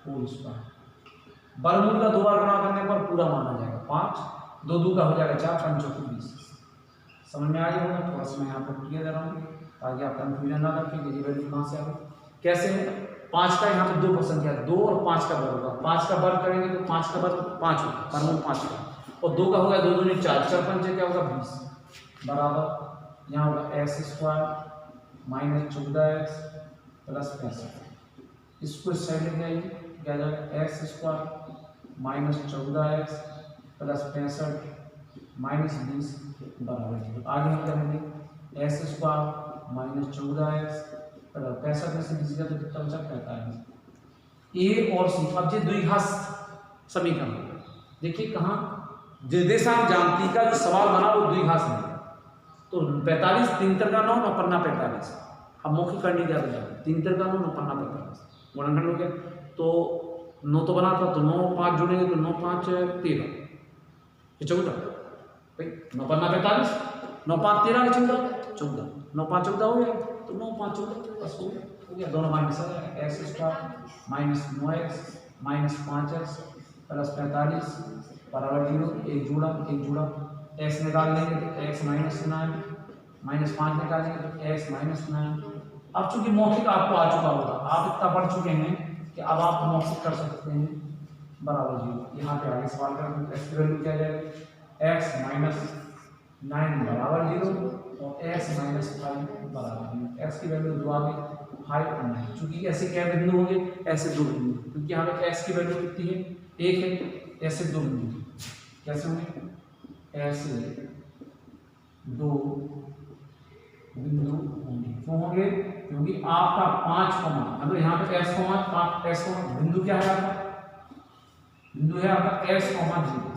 Speaker 1: होल स्क्वायर। वर्गमूल का 2 बार गुणा करने पर पूरा माना जाएगा 5, 2 2 का हो जाएगा 4, 5 चौके 20। समझ में आ गया होगा। थोड़ा सा मैं यहाँ पर क्लियर दे रहा हूँ ताकि आप कंफ्यूजन ना रखें कि ये वैल्यू कहाँ से आ गई कैसे है। 5 का यहाँ पे 2% किया, 2 और 5 का वर्ग होगा। 5 का वर्ग करेंगे तो 5 का वर्ग 5 होगा, वर्गमूल 5 का, और 2 का होगा 2 दूनी 4, 4 पंचे क्या होगा 20 बराबर यहाँ होगा x square minus 14x plus 65। इसको इस साइड लेके आइए, क्या जाएगा X square minus 14x plus 65 minus 20 बराबर 0। आगे हम करेंगे एक्स स्क्वायर माइनस 14x 65 में से 20 का तो कितना बचा 45। ए और सी, अब ये द्विघात समीकरण देखिए कहाँ, निर्देशांक ज्यामिति का जो सवाल बना वो द्विघात समीकरण। तो 45 3 का 9 9 पन्ना 45, अब मौखिक करने क्या बचा 3 का 9 9 पन्ना 45 गुणनखंड हो गया। तो 9 तो बना था, तो 9 5 जुड़ेंगे तो 9 5 13, ये 14 भाई, 9 पन्ना 45, 9 5 13 14, 9 5 14 हो गया, तो 9 5 14 बस हो गया। दोनों माइनस आ गया, x square minus 9x minus 5x plus 45 बराबर 0। एक जुड़ा x निकाल लेंगे तो x माइनस 9 माइनस 5 निकालेंगे तो x माइनस 9। अब चूंकि मौखिक आपको आ चुका होगा, आप इतना पढ़ चुके हैं कि अब आप मौखिक कर सकते हैं बराबर 0। यहाँ पे आगे सवाल करें तो x की वैल्यू क्या जाएगी, x माइनस 9 बराबर 0 और x माइनस 5 बराबर 0। x की वैल्यू 2 आ गई 5 और 9, चूंकि ऐसे क्या बिंदु होंगे, ऐसे 2 बिंदु, क्योंकि यहाँ पे x की वैल्यू कितनी है 1 है, ऐसे 2 बिंदु कैसे होंगे, ऐसे 2 बिंदु होंगे। क्यों होंगे, क्योंकि आपका 5 को मान, मतलब यहाँ पे x को मान बिंदु क्या है आपका, बिंदु है आपका x को मान 0।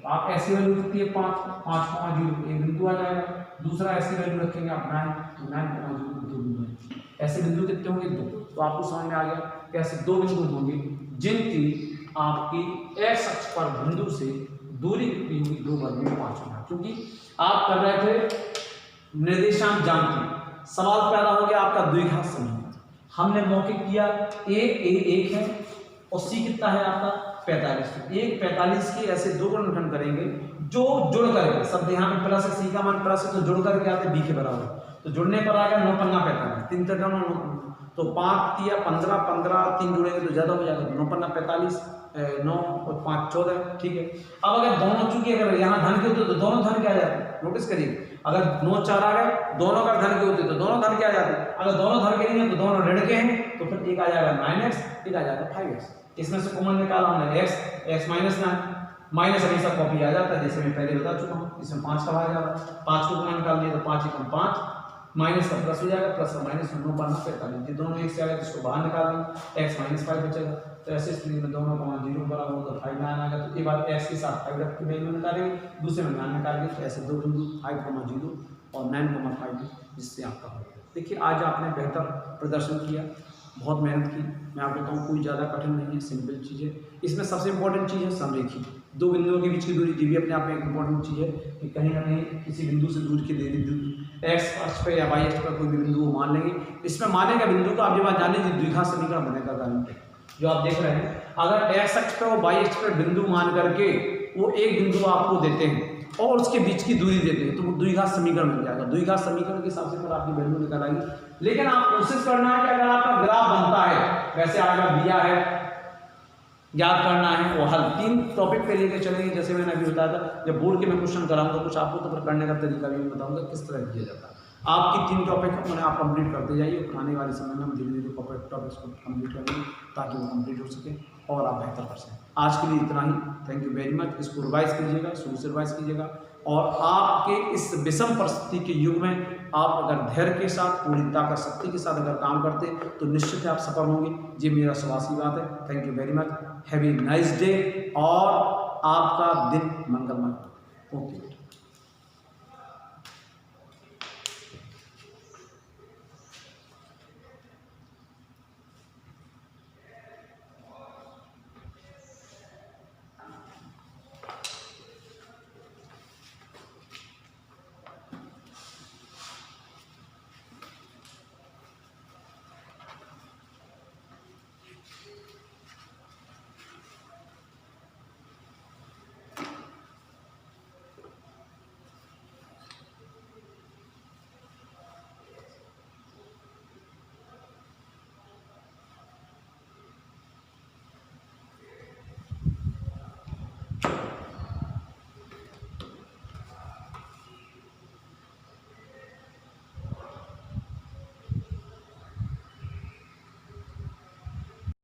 Speaker 1: आप ऐसी वैल्यू कितनी है 5 0, एक बिंदु आ जाएगा। दूसरा ऐसी वैल्यू रखेंगे आप 9 9 2 बिंदु है। ऐसे बिंदु कितने होंगे 2। तो आपको समझ में आ गया कि ऐसे 2 बिंदु होंगे जिनकी आपकी x अक्ष पर बिंदु से दूरी कितनी होगी 2 वर्गमूल 5 होगा। क्योंकि आप कर रहे थे निर्देशांक ज्यामिति, सवाल पैदा हो गया आपका द्विघात समीकरण। हमने मौखिक किया a 1 है और c कितना है आपका 45। एक 45 की ऐसे 2 गुणनखंड करेंगे जो जुड़ करके, शब्द यहाँ पे प्लस है, सी का मान प्लस है तो जुड़ करके आते बी के बराबर। तो जुड़ने पर आ गया 9 पन्ना 45, 3 3 9, तो 5 या 15 15 3 जुड़ेंगे तो ज्यादा हो जाएगा, 9 पन्ना 45 9 और 5 14। ठीक है, अब अगर दोनों, चूंकि अगर यहाँ धन के होते तो दोनों धन क्या आ जाते, नोटिस करिए, अगर 9 4 आ गए दोनों का धन के होते तो दोनों धन क्या आ जाते, अगर दोनों धन के नहीं है तो दोनों ऋण के हैं, तो फिर एक आ जाएगा 9x, एक आ जाएगा 5x। इसमें से कॉमन निकाला हमने x माइनस 9, माइनस हमेशा कॉपी आ जाता है, जैसे मैं पहले बता चुका हूँ। इसमें 5 का भाग आ जाएगा, 5 को कॉमन निकाल दिया तो 5 × 5 माइनस का प्लस हो जाएगा, प्लस का माइनस 9 पन्ना 45, ये दोनों एक से आएगा तो इसको बाहर निकाल देंगे, x माइनस 5 बचेगा। तो ऐसे स्थिति में दोनों का मान 0 बराबर होगा, 5 9 आएगा। तो एक बार x के साथ 5 रख के वैल्यू निकालेंगे, दूसरे में 9 निकालेंगे, तो ऐसे 2 बिंदु 5, 0 और 9, 5, जिससे आपका हो गया। देखिए आज आपने बेहतर प्रदर्शन किया, बहुत मेहनत की। मैं आपको बताऊँ कोई ज़्यादा कठिन नहीं है, सिंपल चीज़ है। इसमें सबसे इंपॉर्टेंट चीज़ है समरेखी, 2 बिंदुओं के बीच की दूरी, ये भी अपने आप में एक इंपॉर्टेंट चीज़ है कि कहीं ना कहीं किसी बिंदु से दूर की दूरी x अक्ष पे या y अक्ष पर कोई भी बिंदु वो मान लेंगे। इसमें मानेगा बिंदु का आप जब जान लीजिए द्विघात समीकरण बनेगा गारंटी, जो आप देख रहे हैं। अगर x अक्ष पे और y अक्ष पे बिंदु मान करके वो एक बिंदु आपको देते हैं और उसके बीच की दूरी देते हैं तो वो द्विघात समीकरण बन जाएगा। द्विघात समीकरण के हिसाब से फिर आपकी वैल्यू निकल आएगी। लेकिन आप कोशिश करना है कि अगर आपका ग्राफ बनता है, वैसे अगर दिया है याद करना है वो हल 3 टॉपिक पे लेके चलेंगे, जैसे मैंने अभी बताया था। जब बोर्ड के मैं क्वेश्चन कराऊंगा कुछ आपको तो फिर करने का तरीका भी बताऊंगा किस तरह किया जाता है। आपकी 3 टॉपिक मैंने आप कंप्लीट करते जाइए, आने वाले समय में हम धीरे धीरे टॉपिक्स को कंप्लीट करेंगे। ताकि वो कंप्लीट हो सके और आप बेहतर कर सकें। आज के लिए इतना ही। Thank you very much. इसको रिवाइज कीजिएगा, शुरू से रिवाइज कीजिएगा, और आपके इस विषम परिस्थिति के युग में आप अगर धैर्य के साथ, पूरी ताकत शक्ति के साथ अगर काम करते तो निश्चित है आप सफल होंगे। ये मेरा सवासी बात है। Thank you very much. Have a nice day और आपका दिन मंगलमय। ओके।